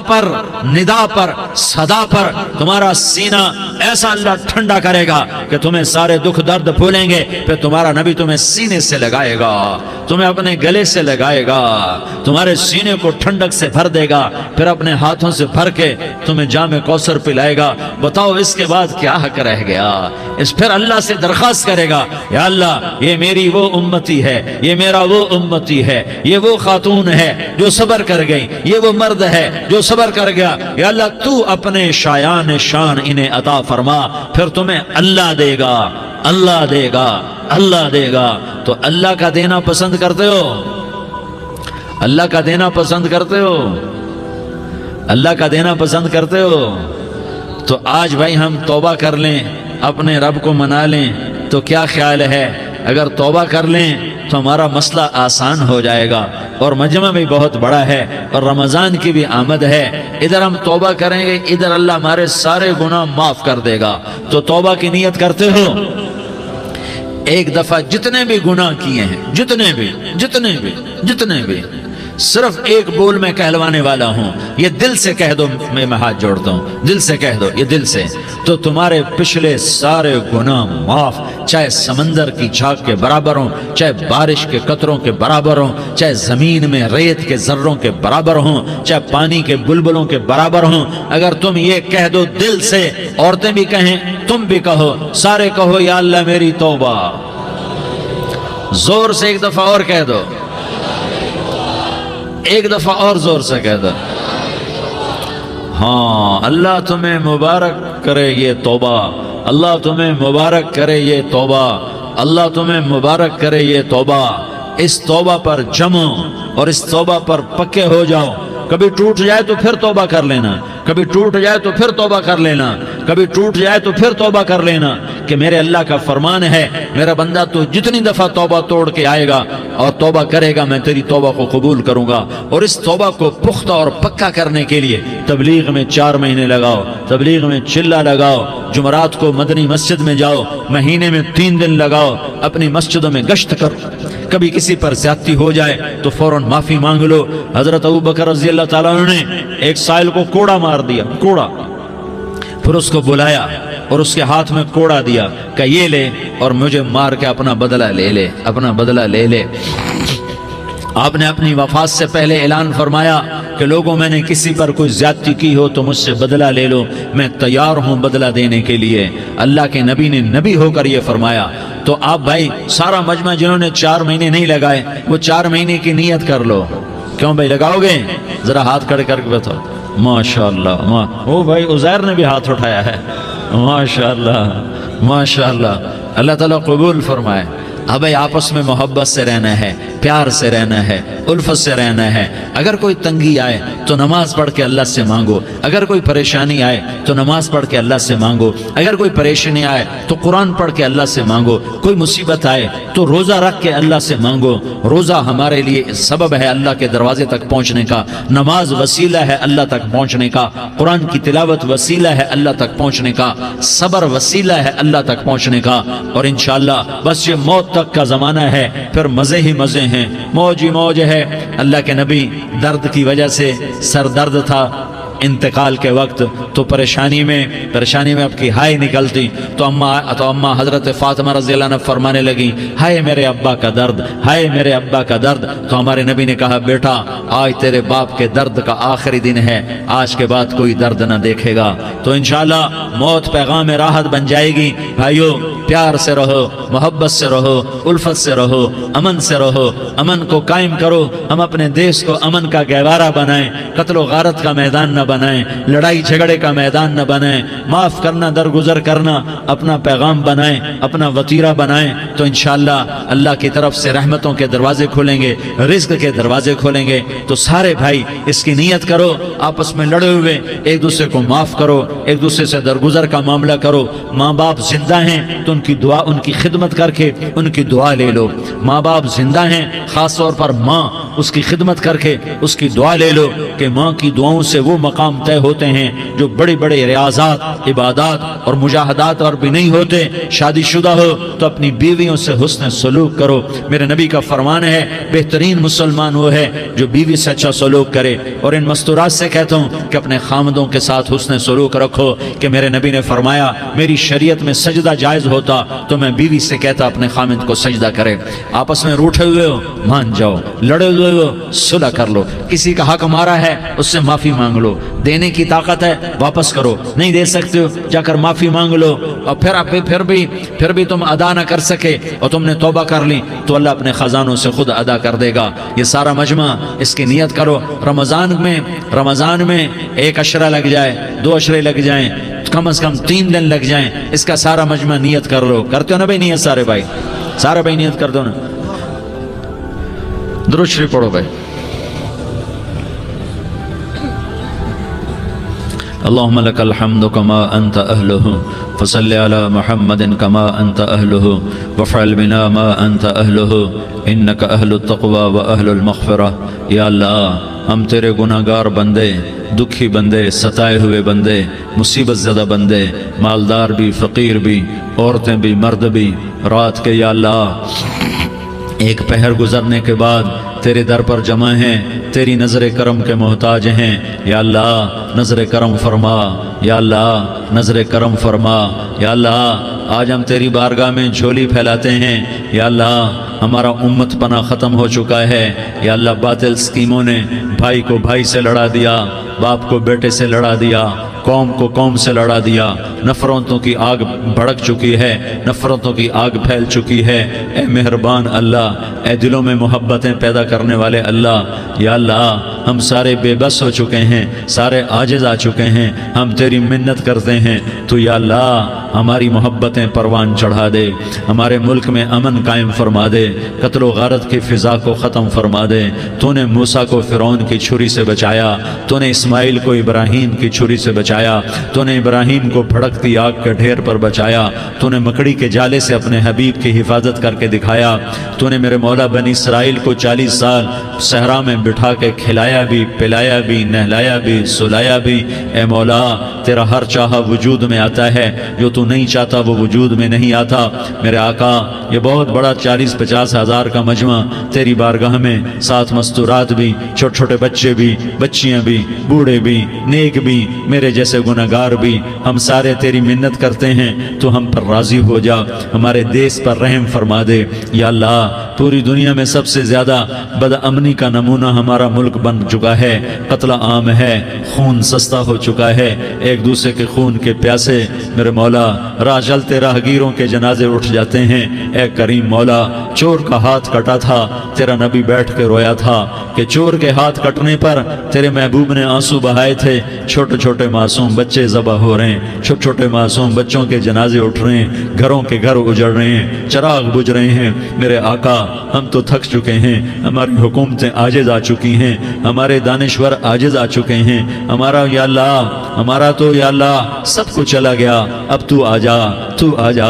پر صدا پر تمہارا سینہ ایسا اللہ ٹھنڈا کرے گا کہ تمہیں سارے دکھ درد بھولیں گے، پھر تمہارا نبی تمہیں سینے سے لگائے گا، تمہیں اپنے گلے سے لگائے گا، تمہارے سینے کو ٹھنڈک سے بھر دے گا، پھر اپنے ہاتھوں سے بھر کے تمہیں جام کوثر پلائے گا۔ بتاؤ اس کے بعد کیا حق رہ گیا؟ اس پھر اللہ سے درخواست کرے گا، یا اللہ یہ میری وہ امتی ہے، یہ میرا وہ امتی ہے، یہ وہ خاتون ہے جو صبر کر گئی، یہ وہ مرد ہے جو صبر کر گیا، یا اللہ تو اپنے شایان شان انہیں عطا فرما، پھر تمہیں اللہ دے گا، اللہ دے گا، اللہ دے گا۔ تو اللہ کا دینا پسند کرتے ہو؟ اللہ کا دینا پسند کرتے ہو؟ اللہ کا دینا پسند کرتے ہو؟ تو آج بھائی ہم توبہ کر لیں، اپنے رب کو منا لیں، تو کیا خیال ہے اگر توبہ کر لیں تو ہمارا مسئلہ آسان ہو جائے گا، اور مجمع بھی بہت بڑا ہے اور رمضان کی بھی آمد ہے، ادھر ہم توبہ کریں گے، ادھر اللہ ہمارے سارے گناہ معاف کر دے گا۔ تو توبہ کی نیت کرتے ہو؟ ایک دفعہ جتنے بھی گناہ کیے ہیں، جتنے بھی صرف ایک بول میں کہلوانے والا ہوں، یہ دل سے کہہ دو، میں ہاتھ جوڑتا ہوں، دل سے کہہ دو، یہ دل سے، تو تمہارے پچھلے سارے گناہ معاف، چاہے سمندر کی جھاگ کے برابر ہوں، چاہے بارش کے قطروں کے برابر ہوں، چاہے زمین میں ریت کے ذروں کے برابر ہوں، چاہے پانی کے بلبلوں کے برابر ہوں۔ اگر تم یہ کہہ دو دل سے، عورتیں بھی کہیں، تم بھی کہو، سارے کہو، یا اللہ میری توبہ۔ زور سے ایک دفعہ اور کہہ دو، ایک دفعہ اور زور سے کہہ دو۔ ہاں، اللہ تمہیں مبارک کرے یہ توبہ، اللہ تمہیں مبارک کرے یہ توبہ، اللہ تمہیں مبارک کرے یہ توبہ۔ اس توبہ پر جمو اور اس توبہ پر پکے ہو جاؤ۔ کبھی ٹوٹ جائے تو پھر توبہ کر لینا، کبھی ٹوٹ جائے تو پھر توبہ کر لینا، کبھی ٹوٹ جائے تو پھر توبہ کر لینا، کہ میرے اللہ کا فرمان ہے، میرا بندہ تو جتنی دفعہ توبہ توڑ کے آئے گا اور توبہ کرے گا، میں تیری توبہ کو قبول کروں گا۔ اور اس توبہ کو پختہ اور پکا کرنے کے لیے تبلیغ میں 4 مہینے لگاؤ، تبلیغ میں چلہ لگاؤ، جمعرات کو مدنی مسجد میں جاؤ، مہینے میں 3 دن لگاؤ، اپنی مسجدوں میں گشت کرو۔ کبھی کسی پر زیادتی ہو جائے تو فوراً معافی مانگ لو۔ حضرت ابوبکر رضی اللہ تعالیٰ عنہ نے ایک سائل کو کوڑا مار دیا، کوڑا، پھر اس کو بلایا اور اس کے ہاتھ میں کوڑا دیا کہ یہ لے اور مجھے مار کے اپنا بدلہ لے لے، اپنا بدلہ لے لے۔ آپ نے اپنی وفات سے پہلے اعلان فرمایا کہ لوگوں میں نے کسی پر کوئی زیادتی کی ہو تو مجھ سے بدلہ لے لو، میں تیار ہوں بدلہ دینے کے لیے۔ اللہ کے نبی نے نبی ہو کر یہ فرمایا۔ تو آپ بھائی سارا مجمع جنہوں نے 4 مہینے نہیں لگائے، وہ 4 مہینے کی نیت کر لو۔ کیوں بھائی لگاؤ گے؟ ذرا ہاتھ کھڑے کر کے بتاؤ۔ ماشاءاللہ، وہ بھائی عزیر نے بھی ہاتھ اٹھایا ہے، ماشاءاللہ ماشاءاللہ، اللہ تعالیٰ قبول فرمائے۔ اب آپس میں محبت سے رہنا ہے، پیار سے رہنا ہے، الفت سے رہنا ہے۔ اگر کوئی تنگی آئے تو نماز پڑھ کے اللہ سے مانگو، اگر کوئی پریشانی آئے تو نماز پڑھ کے اللہ سے مانگو، اگر کوئی پریشانی آئے تو قرآن پڑھ کے اللہ سے مانگو، کوئی مصیبت آئے تو روزہ رکھ کے اللہ سے مانگو۔ روزہ ہمارے لیے سبب ہے اللہ کے دروازے تک پہنچنے کا، نماز وسیلہ ہے اللہ تک پہنچنے کا، قرآن کی تلاوت وسیلہ ہے اللہ تک پہنچنے کا، صبر وسیلہ ہے اللہ تک پہنچنے کا۔ اور انشاءاللہ بس یہ موت تک کا زمانہ ہے، پھر مزے ہی مزے ہیں، موج ہی موج ہے۔ اللہ کے نبی درد کی وجہ سے، سر درد تھا، انتقال کے وقت تو پریشانی میں اب کی ہائے نکلتی تو اما حضرت فاطمہ رضی اللہ عنہ فرمانے لگی ہائے میرے ابا کا درد، ہائے میرے ابا کا درد۔ تو ہمارے نبی نے کہا بیٹا آج تیرے باپ کے درد کا آخری دن ہے، آج کے بعد کوئی درد نہ دیکھے گا۔ تو انشاءاللہ موت پیغام راحت بن جائے گی۔ بھائیو پیار سے رہو، محبت سے رہو، الفت سے رہو، امن سے رہو، امن کو قائم کرو۔ ہم اپنے دیش کو امن کا گہوارہ بنائیں، قتل و غارت کا میدان نہ بنائیں، لڑائی جھگڑے کا میدان نہ بنائیں، معاف کرنا درگزر کرنا اپنا پیغام بنائیں، اپنا وتیرہ بنائیں، تو انشاءاللہ اللہ کی طرف سے رحمتوں کے دروازے کھولیں گے، رزق کے دروازے کھولیں گے۔ تو سارے بھائی اس کی نیت کرو، آپس میں لڑے ہوئے ایک دوسرے کو معاف کرو، ایک دوسرے سے درگزر کا معاملہ کرو۔ ماں باپ زندہ ہیں تو ان کی دعا، ان کی خدمت کر کے ان کی دعا لے لو۔ ماں باپ زندہ ہیں، خاص طور پر ماں، اس کی خدمت کر کے اس کی دعا لے لو کہ ماں کی دعاؤں سے وہ مقام طے ہوتے ہیں جو بڑے بڑے ریاضات، عبادات اور مجاہدات اور بھی نہیں ہوتے۔ شادی شدہ ہو تو اپنی بیویوں سے حسن سلوک کرو۔ میرے نبی کا فرمان ہے بہترین مسلمان وہ ہے جو بیوی سے اچھا سلوک کرے۔ اور ان مستورات سے کہتا ہوں کہ اپنے خامدوں کے ساتھ حسن سلوک رکھو، کہ میرے نبی نے فرمایا میری شریعت میں سجدہ جائز ہوتا تو میں بیوی سے کہتا اپنے خامد کو سجدہ کرے۔ آپس میں روٹھے ہوئے ہو مان جاؤ، لڑے ہوئے ہو صلح کر لو، کسی کا حق مارا ہے اس سے معافی مانگ لو، دینے کی طاقت ہے واپس کرو، نہیں دے سکتے ہو جا کر معافی مانگ لو۔ اور پھر بھی تم ادا نہ کر سکے اور تم نے توبہ کر لی تو اللہ اپنے خزانوں سے خود ادا کر دے گا۔ یہ سارا مجمع اس کی نیت کرو۔ رمضان میں 1 عشرہ لگ جائے، 2 عشرے لگ جائیں، کم از کم 3 دن لگ جائیں، اس کا سارا مجمع نیت کر لو۔ کرتے ہو نا بھائی نیت؟ سارے بھائی نیت کر دو نا۔ درود شریف پڑھو بھائی۔ اللهم لك الحمد كما أنت أهله فصل على محمد كما أنت أهله وفعل بنا ما أنت أهله إنك أهل التقوى وأهل المغفرة۔ یا اللہ ہم تیرے گناہ گار بندے، دکھی بندے، ستائے ہوئے بندے، مصیبت زدہ بندے، مالدار بھی، فقیر بھی، عورتیں بھی، مرد بھی، رات کے یا اللہ ایک پہر گزرنے کے بعد تیرے در پر جمع ہیں، تیری نظر کرم کے محتاج ہیں۔ یا اللہ نظر کرم فرما، یا اللہ نظر کرم فرما۔ یا اللہ آج ہم تیری بارگاہ میں جھولی پھیلاتے ہیں۔ یا اللہ ہمارا امت پناہ ختم ہو چکا ہے۔ یا اللہ باطل سکیموں نے بھائی کو بھائی سے لڑا دیا، باپ کو بیٹے سے لڑا دیا، قوم کو قوم سے لڑا دیا، نفرتوں کی آگ بھڑک چکی ہے، نفرتوں کی آگ پھیل چکی ہے۔ اے مہربان اللہ، اے دلوں میں محبتیں پیدا کرنے والے اللہ، یا اللہ ہم سارے بے بس ہو چکے ہیں، سارے عاجز آ چکے ہیں، ہم تیری منت کرتے ہیں تو یا اللہ ہماری محبتیں پروان چڑھا دے، ہمارے ملک میں امن قائم فرما دے، قتل و غارت کی فضا کو ختم فرما دے۔ تو نے موسیٰ کو فرعون کی چھری سے بچایا، تو نے اسماعیل کو ابراہیم کی چھری سے بچایا، تو نے ابراہیم کو بھڑکتی آگ کے ڈھیر پر بچایا، تو نے مکڑی کے جالے سے اپنے حبیب کی حفاظت کر کے دکھایا، تو نے میرے مولا بنی اسرائیل کو 40 سال صحرا میں بٹھا کے کھلایا بھی، پلایا بھی، نہلایا بھی، سلایا بھی۔ اے مولا تیرا ہر چاہا وجود میں آتا ہے، جو تو نہیں چاہتا وہ وجود میں نہیں آتا۔ میرے آقا یہ بہت بڑا 40-50 ہزار کا مجمع تیری بارگاہ میں، ساتھ مستورات بھی، چھوٹے چھوٹے بچے بھی، بچیاں بھی، بوڑھے بھی، نیک بھی، میرے جیسے گناہگار بھی، ہم سارے تیری منت کرتے ہیں تو ہم پر راضی ہو جا، ہمارے دیس پر رحم فرما دے۔ یا اللہ پوری دنیا میں سب سے زیادہ بد امنی کا نمونہ ہمارا ملک بن چکا ہے، قتل عام ہے، خون سستا ہو چکا ہے، ایک دوسرے کے خون کے پیاسے میرے مولا راہ چلتے راہگیروں کے جنازے اٹھ جاتے ہیں۔ اے کریم مولا چور کا ہاتھ کٹا تھا، تیرا نبی بیٹھ کے رویا تھا کہ چور کے ہاتھ کٹنے پر تیرے محبوب نے آنسو بہائے تھے، چھوٹے چھوٹے معصوم بچے ذبح ہو رہے ہیں، چھوٹے چھوٹے معصوم بچوں کے جنازے اٹھ رہے ہیں، گھروں کے گھر اجڑ رہے ہیں، چراغ بجھ رہے ہیں۔ میرے آقا ہم تو تھک چکے ہیں، ہماری حکومتیں عاجز آ چکی ہیں، ہمارے دانشور عاجز آ چکے ہیں، ہمارا یا اللہ ہمارا تو یا اللہ سب کچھ چلا گیا، اب تو آجا، تو آجا،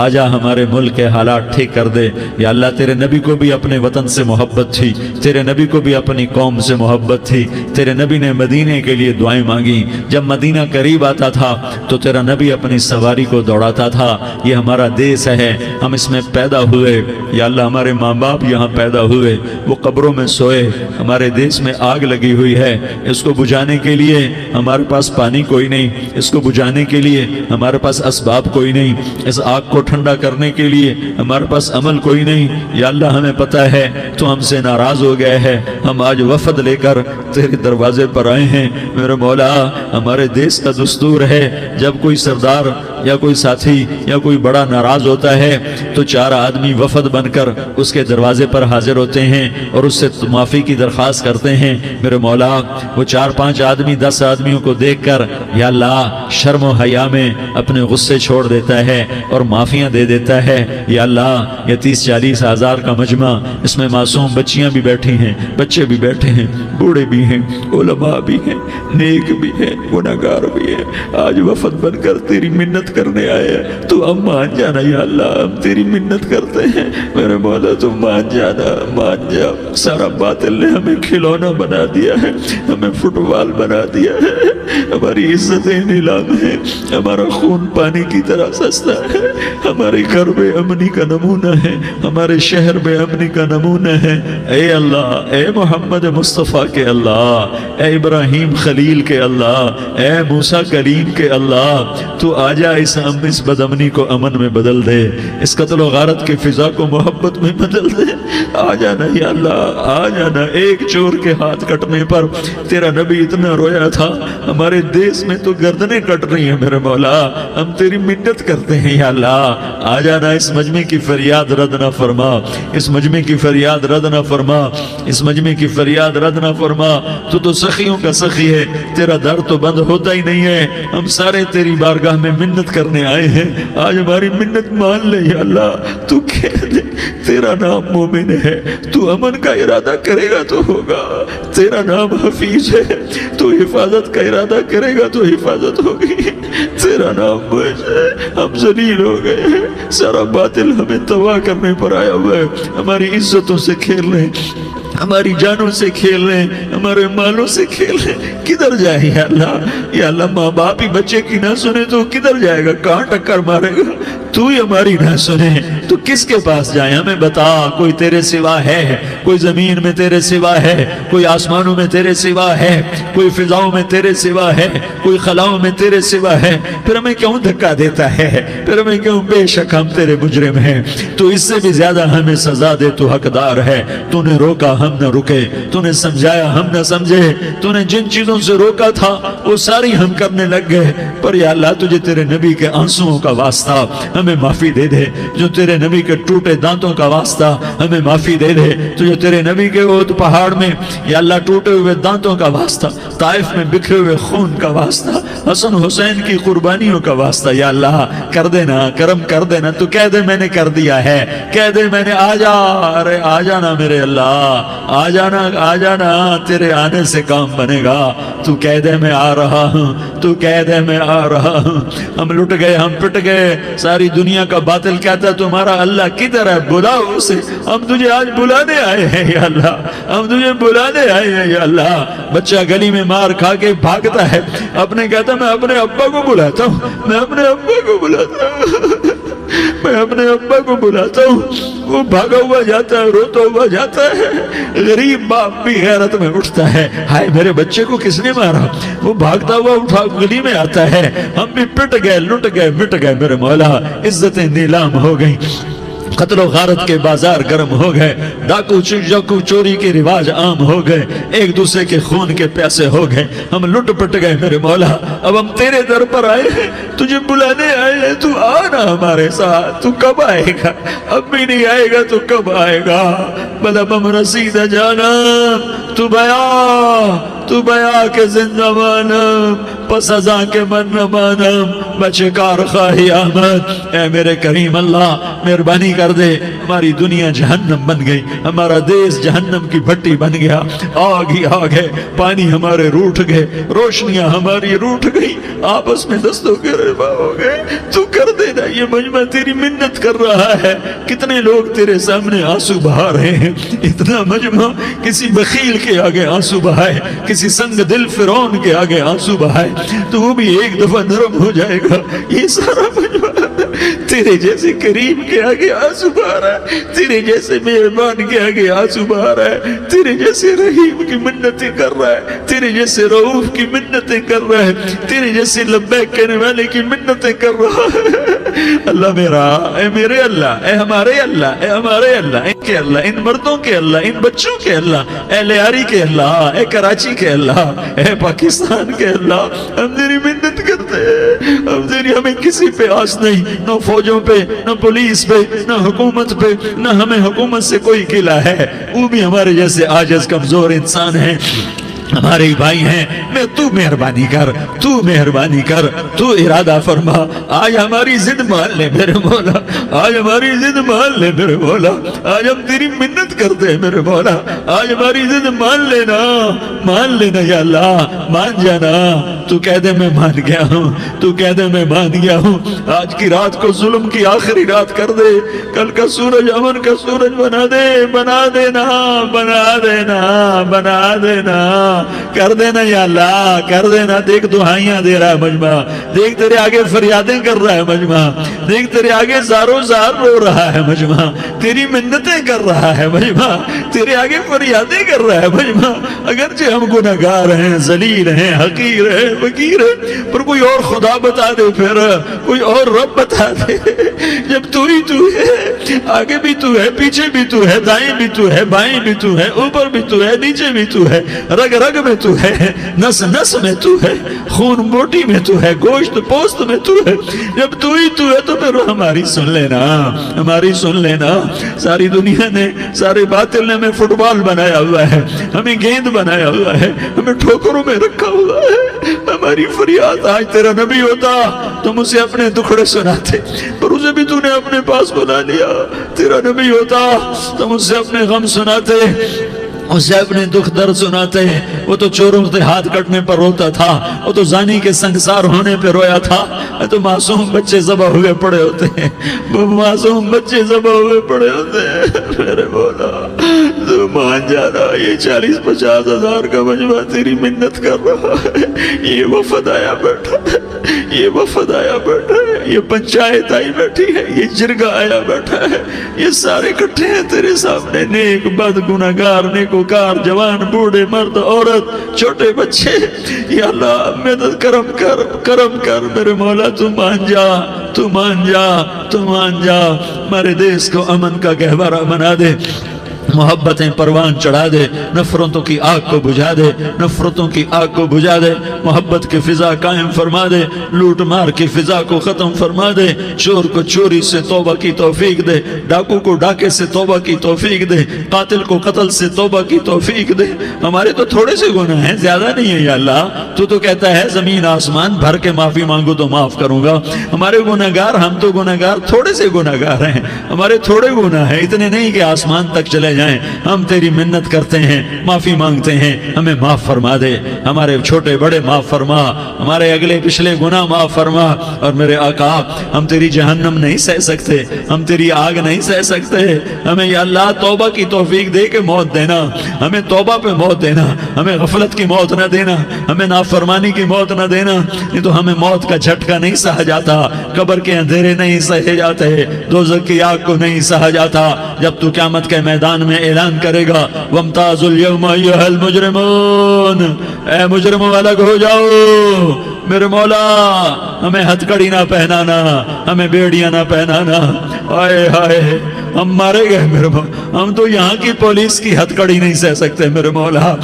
آجا ہمارے ملک کے حالات ٹھیک کر دے۔ یا اللہ تیرے نبی کو بھی اپنے وطن سے محبت تھی، تیرے نبی کو بھی اپنی قوم سے محبت تھی، تیرے نبی نے مدینے کے لیے دعائیں مانگی، جب مدینہ قریب آتا تھا تو تیرا نبی اپنی سواری کو دوڑاتا تھا۔ یہ ہمارا دیس ہے، ہم اس میں پیدا ہوئے، یا اللہ ہمارے ماں باپ یہاں پیدا ہوئے، وہ قبروں میں سوئے، ہمارے دیس میں آگ لگی ہوئی ہے، اس کو بجھانے کے لیے ہمارے پاس پانی کوئی نہیں، اس کو بجھانے کے لیے ہمارے پاس اسباب کوئی نہیں، اس آگ کو ٹھنڈا کرنے کے لیے ہمارے پاس عمل کوئی نہیں۔ یا اللہ ہمیں پتہ ہے تو ہم سے ناراض ہو گئے ہے، ہم آج وفد لے کر تیرے دروازے پر آئے ہیں۔ میرے مولا، ہمارے دیس کا دستور ہے جب کوئی سردار یا کوئی ساتھی یا کوئی بڑا ناراض ہوتا ہے تو 4 آدمی وفد بن کر اس کے دروازے پر حاضر ہوتے ہیں اور اس سے معافی کی درخواست کرتے ہیں۔ میرے مولا، وہ 4-5 آدمی 10 آدمیوں کو دیکھ کر یا اللہ شرم و حیا میں اپنے غصے چھوڑ دیتا ہے اور معافیاں دے دیتا ہے۔ یا اللہ، یہ 30-40 ہزار کا مجمع، اس میں معصوم بچیاں بھی بیٹھی ہیں، بچے بھی بیٹھے ہیں، بوڑھے بھی ہیں، علماء بھی ہیں، نیک بھی ہیں، گناہگار بھی ہیں، آج وفد بن کر تیری منت کرنے آئے ہیں، تو ہم مان جانا یا اللہ، ہم تیری منت کرتے ہیں۔ میرے مولا تو مان جانا، مان جا۔ سارا باطل نے ہمیں کھلونا بنا دیا ہے، ہمیں فٹ بال بنا دیا ہے، ہماری عزتیں نیلام ہیں، ہمارا خون پانی کی طرح سستا ہے، ہمارے گھر بے امنی کا نمونہ ہے، ہمارے شہر بے امنی کا نمونہ ہے۔ اے اللہ، اے محمد مصطفیٰ کے اللہ، اے ابراہیم خلیل کے اللہ، اے موسیٰ کلیم کے اللہ، تو آجا اس بد امنی کو امن میں بدل دے، اس قتل و غارت کی فضا کو محبت میں بدل دے۔ آ جانا یا اللہ، آ جانا۔ ایک چور کے ہاتھ کٹنے پر تیرا نبی اتنا رویا تھا، ہمارے دیس میں تو گردنیں کٹ رہی ہیں۔ میرے مولا، ہم تیری منت کرتے ہیں یا اللہ، آ جانا، اس مجمع کی فریاد رد نہ فرما، اس مجمع کی فریاد رد نہ فرما، اس مجمع کی فریاد رد نہ فرما۔ تو سخیوں کا سخی ہے، تیرا در تو بند ہوتا ہی نہیں ہے، ہم سارے تیری بارگاہ میں منت کرنے آئے ہیں، آج ہماری منت مان لے یا اللہ۔ تو کہہ دے تیرا نام مومن ہے، تو امن کا ارادہ کرے گا تو ہوگا، تیرا نام حفیظ ہے، تو حفاظت کا ارادہ کرے گا تو حفاظت ہوگی، تیرا نام مجھ ہے۔ ہم ذلیل ہو گئے ہیں، سارا باطل ہمیں تباہ کرنے پر آیا ہوا ہے، ہماری عزتوں سے کھیل رہے ہیں، ہماری جانوں سے کھیل رہے ہیں، ہمارے مالوں سے کھیل رہے ہیں۔ کدھر جائے یا اللہ؟ یا اللہ، ماں باپ ہی بچے کی نہ سنے تو کدھر جائے گا؟ کہاں ٹکر مارے گا؟ تو ہی ہماری نہ سنے تو کس کے پاس جائیں؟ ہمیں بتا، کوئی تیرے سوا ہے؟ کوئی زمین میں تیرے سوا ہے؟ کوئی آسمانوں میں تیرے سوا ہے؟ کوئی فضاؤں میں تیرے سوا ہے؟ کوئی خلاؤں میں تیرے سوا ہے؟ پھر ہمیں کیوں دھکا دیتا ہے؟ پھر ہمیں کیوں؟ بے شک ہم تیرے مجرم ہیں، تو اس سے بھی زیادہ ہمیں سزا دے، تو حقدار ہے۔ تو نے روکا، ہم نہ رکے، تو نے سمجھایا، ہم نہ سمجھے، تو نے جن چیزوں سے روکا تھا وہ ساری ہم کرنے لگ گئے، پر یا اللہ تجھے تیرے نبی کے آنسوؤں کا واسطہ ہمیں معافی دے دے، جو تیرے نبی کے ٹوٹے دانتوں کا واسطہ ہمیں معافی دے دے، تو جو تیرے نبی کے احد پہاڑ میں یا اللہ ٹوٹے ہوئے دانتوں کا واسطہ، طائف میں بکھرے ہوئے خون کا واسطہ، حسن حسین کی قربانیوں کا واسطہ، یا اللہ کر دینا، کرم کر دینا۔ تو کہہ دے میں نے کر دیا ہے، کہہ دے میں نے، آ جا، ارے آ جانا میرے اللہ، آ جانا، آ جانا، تیرے آنے سے کام بنے گا۔ تو کہہ دے میں آ رہا ہوں، تو کہہ دے میں آ رہا ہوں۔ ہم لٹ گئے، ہم پٹ گئے، ساری دنیا کا باطل کہتا ہے تمہارا اللہ کدھر ہے؟ بلاؤ اسے، ہم تجھے آج بلانے آئے ہیں یا اللہ، ہم تجھے بلانے آئے ہیں یا اللہ۔ بچہ گلی میں مار کھا کے بھاگتا ہے، اپنے کہتا میں اپنے ابا کو بلاتا ہوں، میں اپنے ابا کو بلاتا ہوں، میں اپنے ابا کو بلاتا ہوں، وہ بھاگا ہوا جاتا ہے، روتا ہوا جاتا ہے۔ غریب باپ بھی غیرت میں اٹھتا ہے، ہائے میرے بچے کو کس نے مارا؟ وہ بھاگتا ہوا اٹھا گلی میں آتا ہے، ہم بھی پٹ گئے، لٹ گئے، مٹ گئے میرے مولا، عزتیں نیلام ہو گئیں، قتل و غارت کے بازار گرم ہو گئے، ڈاکو چوری کے رواج عام ہو گئے، ایک دوسرے کے خون کے پیاسے ہو گئے، ہم لٹ پٹ گئے میرے مولا۔ اب ہم تیرے در پر آئے ہیں، تجھے بلانے آئے ہیں، تو آنا ہمارے ساتھ۔ تو کب آئے گا؟ اب بھی نہیں آئے گا تو کب آئے گا؟ بلبم رسید جانا، تو بیا کے زندہ مانم، پس ازاں کے من نہ مانم، بچکار خواہی آمد۔ اے میرے کریم اللہ، مہربانی کر دے، ہماری دنیا جہنم بن گئی، ہمارا دیس جہنم کی بھٹی بن گیا، آگ ہی آگ ہے، پانی ہمارے روٹھ گئے، روشنیاں ہماری روٹھ گئی، آپس میں دستوں کے ربا ہو گئے۔ تو کر دینا، یہ مجمع تیری منت کر رہا ہے، کتنے لوگ تیرے سامنے آنسو بہا رہے ہیں، اتنا مجمع کسی بخیل کے آگے آنسو بہائے، کسی سنگ دل فرعون کے آگے آنسو بہائے تو وہ بھی ایک دفعہ نرم ہو جائے گا۔ یہ سارا مجمع تیرے جیسے کریم کے آگے آنسو بہا رہا ہے، تیرے جیسے مہربان کے آگے آنسو بہا رہا ہے، تیرے جیسے رحیم کی منتیں کر رہا ہے، تیرے جیسے رؤوف کی منتیں کر رہا ہے، تیرے جیسے لبیک کہنے والے کی منتیں کر رہا ہے۔ اللہ میرا، اے میرے اللہ، اے ہمارے اللہ، اے ہمارے اللہ، ان کے اللہ، ان مردوں کے اللہ، ان بچوں کے اللہ، اے لیاری کے اللہ، اے کراچی کے اللہ، اے پاکستان کے اللہ، ہم تیری منت کرتے ہیں، ہمیں کسی پہ آس نہیں، نہ فوجوں پہ، نہ پولیس پہ، نہ حکومت پہ، نہ ہمیں حکومت سے کوئی قلعہ ہے، وہ بھی ہمارے جیسے عاجز کمزور انسان ہیں، ہمارے بھائی ہیں۔ میں تو مہربانی کر، تو مہربانی کر، تو ارادہ فرما، آج ہماری ضد مان لے میرے مولا، آج ہماری ضد مان لے میرے مولا، آج ہم تیری منت کرتے ہیں میرے مولا، آج ہماری ضد مان لینا، مان لینا یا اللہ، مان جانا، تو کہہ دے میں مان گیا ہوں، تو کہہ دے میں مان گیا ہوں، آج کی رات کو ظلم کی آخری رات کر دے، کل کا سورج امن کا سورج بنا دے، بنا دینا، بنا دینا، بنا دینا، کر دینا یا اللہ، کر دینا۔ دیکھ دعائیاں دے رہا ہے مجمع، دیکھ تیرے آگے فریادیں کر رہا ہے مجمع، دیکھ تیرے آگے زارو زار رو رہا ہے مجمع، تیری منتیں کر رہا ہے مجمع، تیرے آگے فریادیں کر رہا ہے مجمع۔ اگرچہ ہم گناہگار ہیں، ذلیل ہیں، حقیر ہیں، فقیر ہیں، پر کوئی اور خدا بتا دے، پھر کوئی اور رب بتا دے۔ جب تو ہی تو ہے، آگے بھی تو ہے، پیچھے بھی تو ہے، دائیں بھی تو ہے، بائیں بھی تو ہے، اوپر بھی تو ہے، نیچے بھی تو ہے، رگ رگ میں تو ہے، نس نس میں تو ہے، خون بوٹی میں تو ہے، گوشت پوست میں تو ہے۔ جب تو ہی تو ہے تو پھر ہماری سن لینا، ہماری سن لینا۔ ساری دنیا نے، سارے باطل نے ہمیں فٹ بال بنایا ہوا ہے، ہمیں گیند بنایا ہوا ہے، ہمیں ٹھوکروں میں رکھا ہوا ہے۔ ہماری فریاد، آج تیرا نبی ہوتا تم اسے اپنے دکھڑے سناتے، پر اسے بھی تو نے اپنے پاس بنا لیا۔ تیرا نبی ہوتا تم اسے اپنے غم سناتے، اسے اپنے دکھ درد سناتے۔ وہ تو چوروں کے ہاتھ کٹنے پر روتا تھا، وہ تو زانی کے سنگسار ہونے پہ رویا تھا، تو معصوم بچے ذبح ہوئے پڑے ہوتے ہیں، وہ معصوم بچے ذبح ہوئے پڑے ہوتے ہیں۔ میرے مولا تو مان جانا، یہ 40-50 ہزار کا مجمع تیری منت کر رہا ہے، یہ وفد آیا بیٹھا ہے، یہ وفد آیا بیٹھا ہے، یہ پنچایت آئی بیٹھی ہے، یہ جرگہ آیا بیٹھا ہے، یہ سارے اکٹھے ہیں تیرے سامنے، نیک بد گناہگار، نیکوکار، جوان بوڑھے مرد عورت چھوٹے بچے۔ یا اللہ مدد کرم کر، کرم کر میرے مولا، تو مان جا، تو مان جا، تو مان جا، ہمارے دیس کو امن کا گہوارہ بنا دے، محبتیں پروان چڑھا دے، نفرتوں کی آگ کو بجھا دے، نفرتوں کی آگ کو بجھا دے، محبت کی فضا قائم فرما دے، لوٹ مار کی فضا کو ختم فرما دے، چور کو چوری سے توبہ کی توفیق دے، ڈاکو کو ڈاکے سے توبہ کی توفیق دے، قاتل کو قتل سے توبہ کی توفیق دے۔ ہمارے تو تھوڑے سے گناہ ہیں، زیادہ نہیں ہے یا اللہ، تو کہتا ہے زمین آسمان بھر کے معافی مانگو تو معاف کروں گا۔ ہمارے گناہگار، ہم تو گناہگار تھوڑے سے گناہگار ہیں، ہمارے تھوڑے گناہ ہیں، اتنے نہیں کہ آسمان تک چلے جائیں۔ ہم تیری منت کرتے ہیں، معافی مانگتے ہیں، ہمیں معاف فرما دے، ہمارے چھوٹے بڑے معاف فرما، ہمارے اگلے پچھلے گناہ معاف فرما۔ اور میرے آقا، ہم تیری جہنم نہیں سہ سکتے، ہم تیری آگ نہیں سہ سکتے، ہمیں یا اللہ توبہ کی توفیق دے کے موت دینا، ہمیں توبہ پہ موت دینا، ہمیں غفلت کی موت نہ دینا، ہمیں نافرمانی کی موت نہ دینا، نہیں تو ہمیں موت کا جھٹکا نہیں سہا جاتا، قبر کے اندھیرے نہیں سہے جاتے، دوزخ کی آگ کو نہیں سہا جاتا۔ جب تو قیامت کے میدان میں اعلان کرے گا وَامْتَازُوا الْيَوْمَ أَيُّهَا الْمُجْرِمُونَ، اے مجرموں الگ ہو جاؤ۔ میرے مولا ہمیں ہتھ کڑی نہ پہنانا، ہمیں بیڑیاں نہ پہنانا، آئے ہائے ہم مارے گئے میرے مولا، ہم تو یہاں کی پولیس کی ہتھ کڑی نہیں سہ سکتے میرے مولا،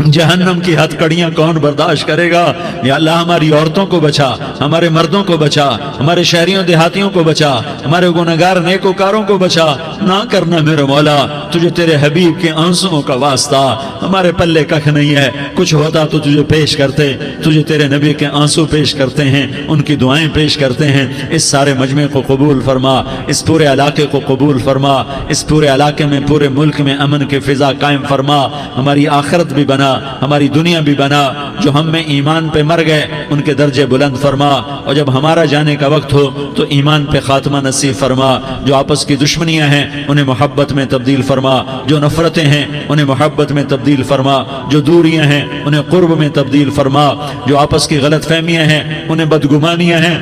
جہنم کی ہتھ کڑیاں کون برداشت کرے گا؟ یا اللہ ہماری عورتوں کو بچا، ہمارے مردوں کو بچا، ہمارے شہریوں دیہاتیوں کو بچا، ہمارے گنہگار نیکوکاروں کو بچا۔ نہ کرنا میرے مولا، تجھے تیرے حبیب کے آنسوؤں کا واسطہ، ہمارے پلے ککھ نہیں ہے، کچھ ہوتا تو تجھے پیش کرتے، تجھے تیرے نبی کے آنسو پیش کرتے ہیں، ان کی دعائیں پیش کرتے ہیں۔ اس سارے مجمع کو قبول فرما، اس پورے علاقے کو قبول فرما، اس پورے علاقے میں، پورے ملک میں امن کی فضا قائم فرما، ہماری آخرت بھی بنا، ہماری دنیا بھی بنا، جو ہم میں ایمان پہ مر گئے ان کے درجے بلند فرما، اور جب ہمارا جانے کا وقت ہو تو ایمان پہ خاتمہ نصیب فرما۔ جو آپس کی دشمنیاں ہیں انہیں محبت میں تبدیل فرما، جو نفرتیں ہیں انہیں محبت میں تبدیل فرما، جو دوریاں ہیں انہیں قرب میں تبدیل فرما، جو آپس کی غلط فہمیاں ہیں انہیں بدگمانیاں ہیں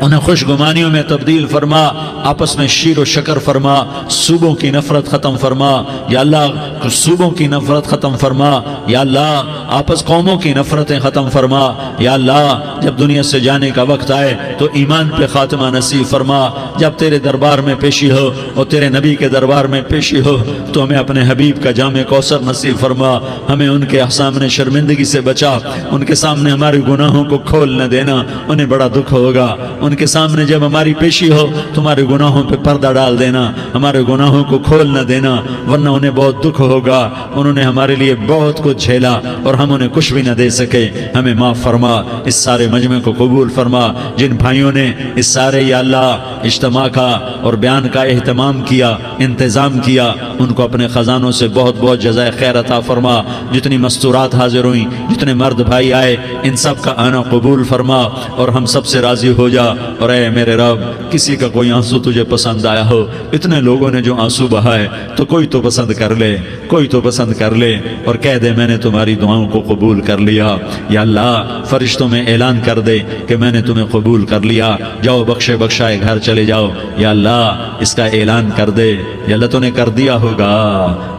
انہیں خوشگمانیوں میں تبدیل فرما، آپس میں شیر و شکر فرما، صوبوں کی نفرت ختم فرما یا اللہ، صوبوں کی نفرت ختم فرما یا اللہ، آپس قوموں کی نفرتیں ختم فرما یا اللہ، جب دنیا سے جانے کا وقت آئے تو ایمان پہ خاتمہ نصیب فرما، جب تیرے دربار میں پیشی ہو اور تیرے نبی کے دربار میں پیشی ہو تو ہمیں اپنے حبیب کا جام کوثر نصیب فرما، ہمیں ان کے سامنے شرمندگی سے بچا، ان کے سامنے ہمارے گناہوں کو کھول نہ دینا، انہیں بڑا دکھ ہوگا، ان کے سامنے جب ہماری پیشی ہو تمہارے گناہوں پہ پردہ ڈال دینا، ہمارے گناہوں کو کھول نہ دینا، ورنہ انہیں بہت دکھ ہوگا، انہوں نے ہمارے لیے بہت کچھ جھیلا اور ہم انہیں کچھ بھی نہ دے سکے، ہمیں معاف فرما، اس سارے مجمع کو قبول فرما، جن بھائیوں نے اس سارے یا اللہ اجتماع کا اور بیان کا اہتمام کیا، انتظام کیا، ان کو اپنے خزانوں سے بہت بہت جزائے خیر عطا فرما، جتنی مستورات حاضر ہوئیں، جتنے مرد بھائی آئے، ان سب کا آنا قبول فرما اور ہم سب سے راضی ہو جا، اور اے میرے رب، کسی کا کوئی آنسو تجھے پسند آیا ہو، اتنے لوگوں نے جو آنسو بہائے تو کوئی تو پسند کر لے، کوئی تو پسند کر لے اور کہہ دے میں نے تمہاری دعاؤں کو قبول کر لیا، یا اللہ فرشتوں میں اعلان کر دے کہ میں نے تمہیں قبول کر لیا، جاؤ بخشے بخشائے گھر چلے جاؤ، یا اللہ اس کا اعلان کر دے، یا اللہ تو نے کر دیا ہوگا،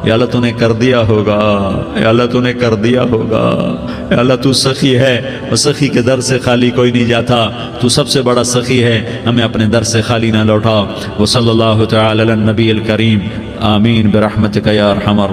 یا اللہ تو نے کر دیا ہوگا، یا اللہ تو نے کر دیا ہوگا، یا اللہ تو سخی ہے اور سخی کے در سے خالی کوئی نہیں جاتا، تو سب سے بڑا سخی ہے، ہمیں اپنے در سے خالی نہ لوٹا۔ وصلی اللہ تعالی علی النبی الکریم، آمین برحمتک یا ارحم الراحمین۔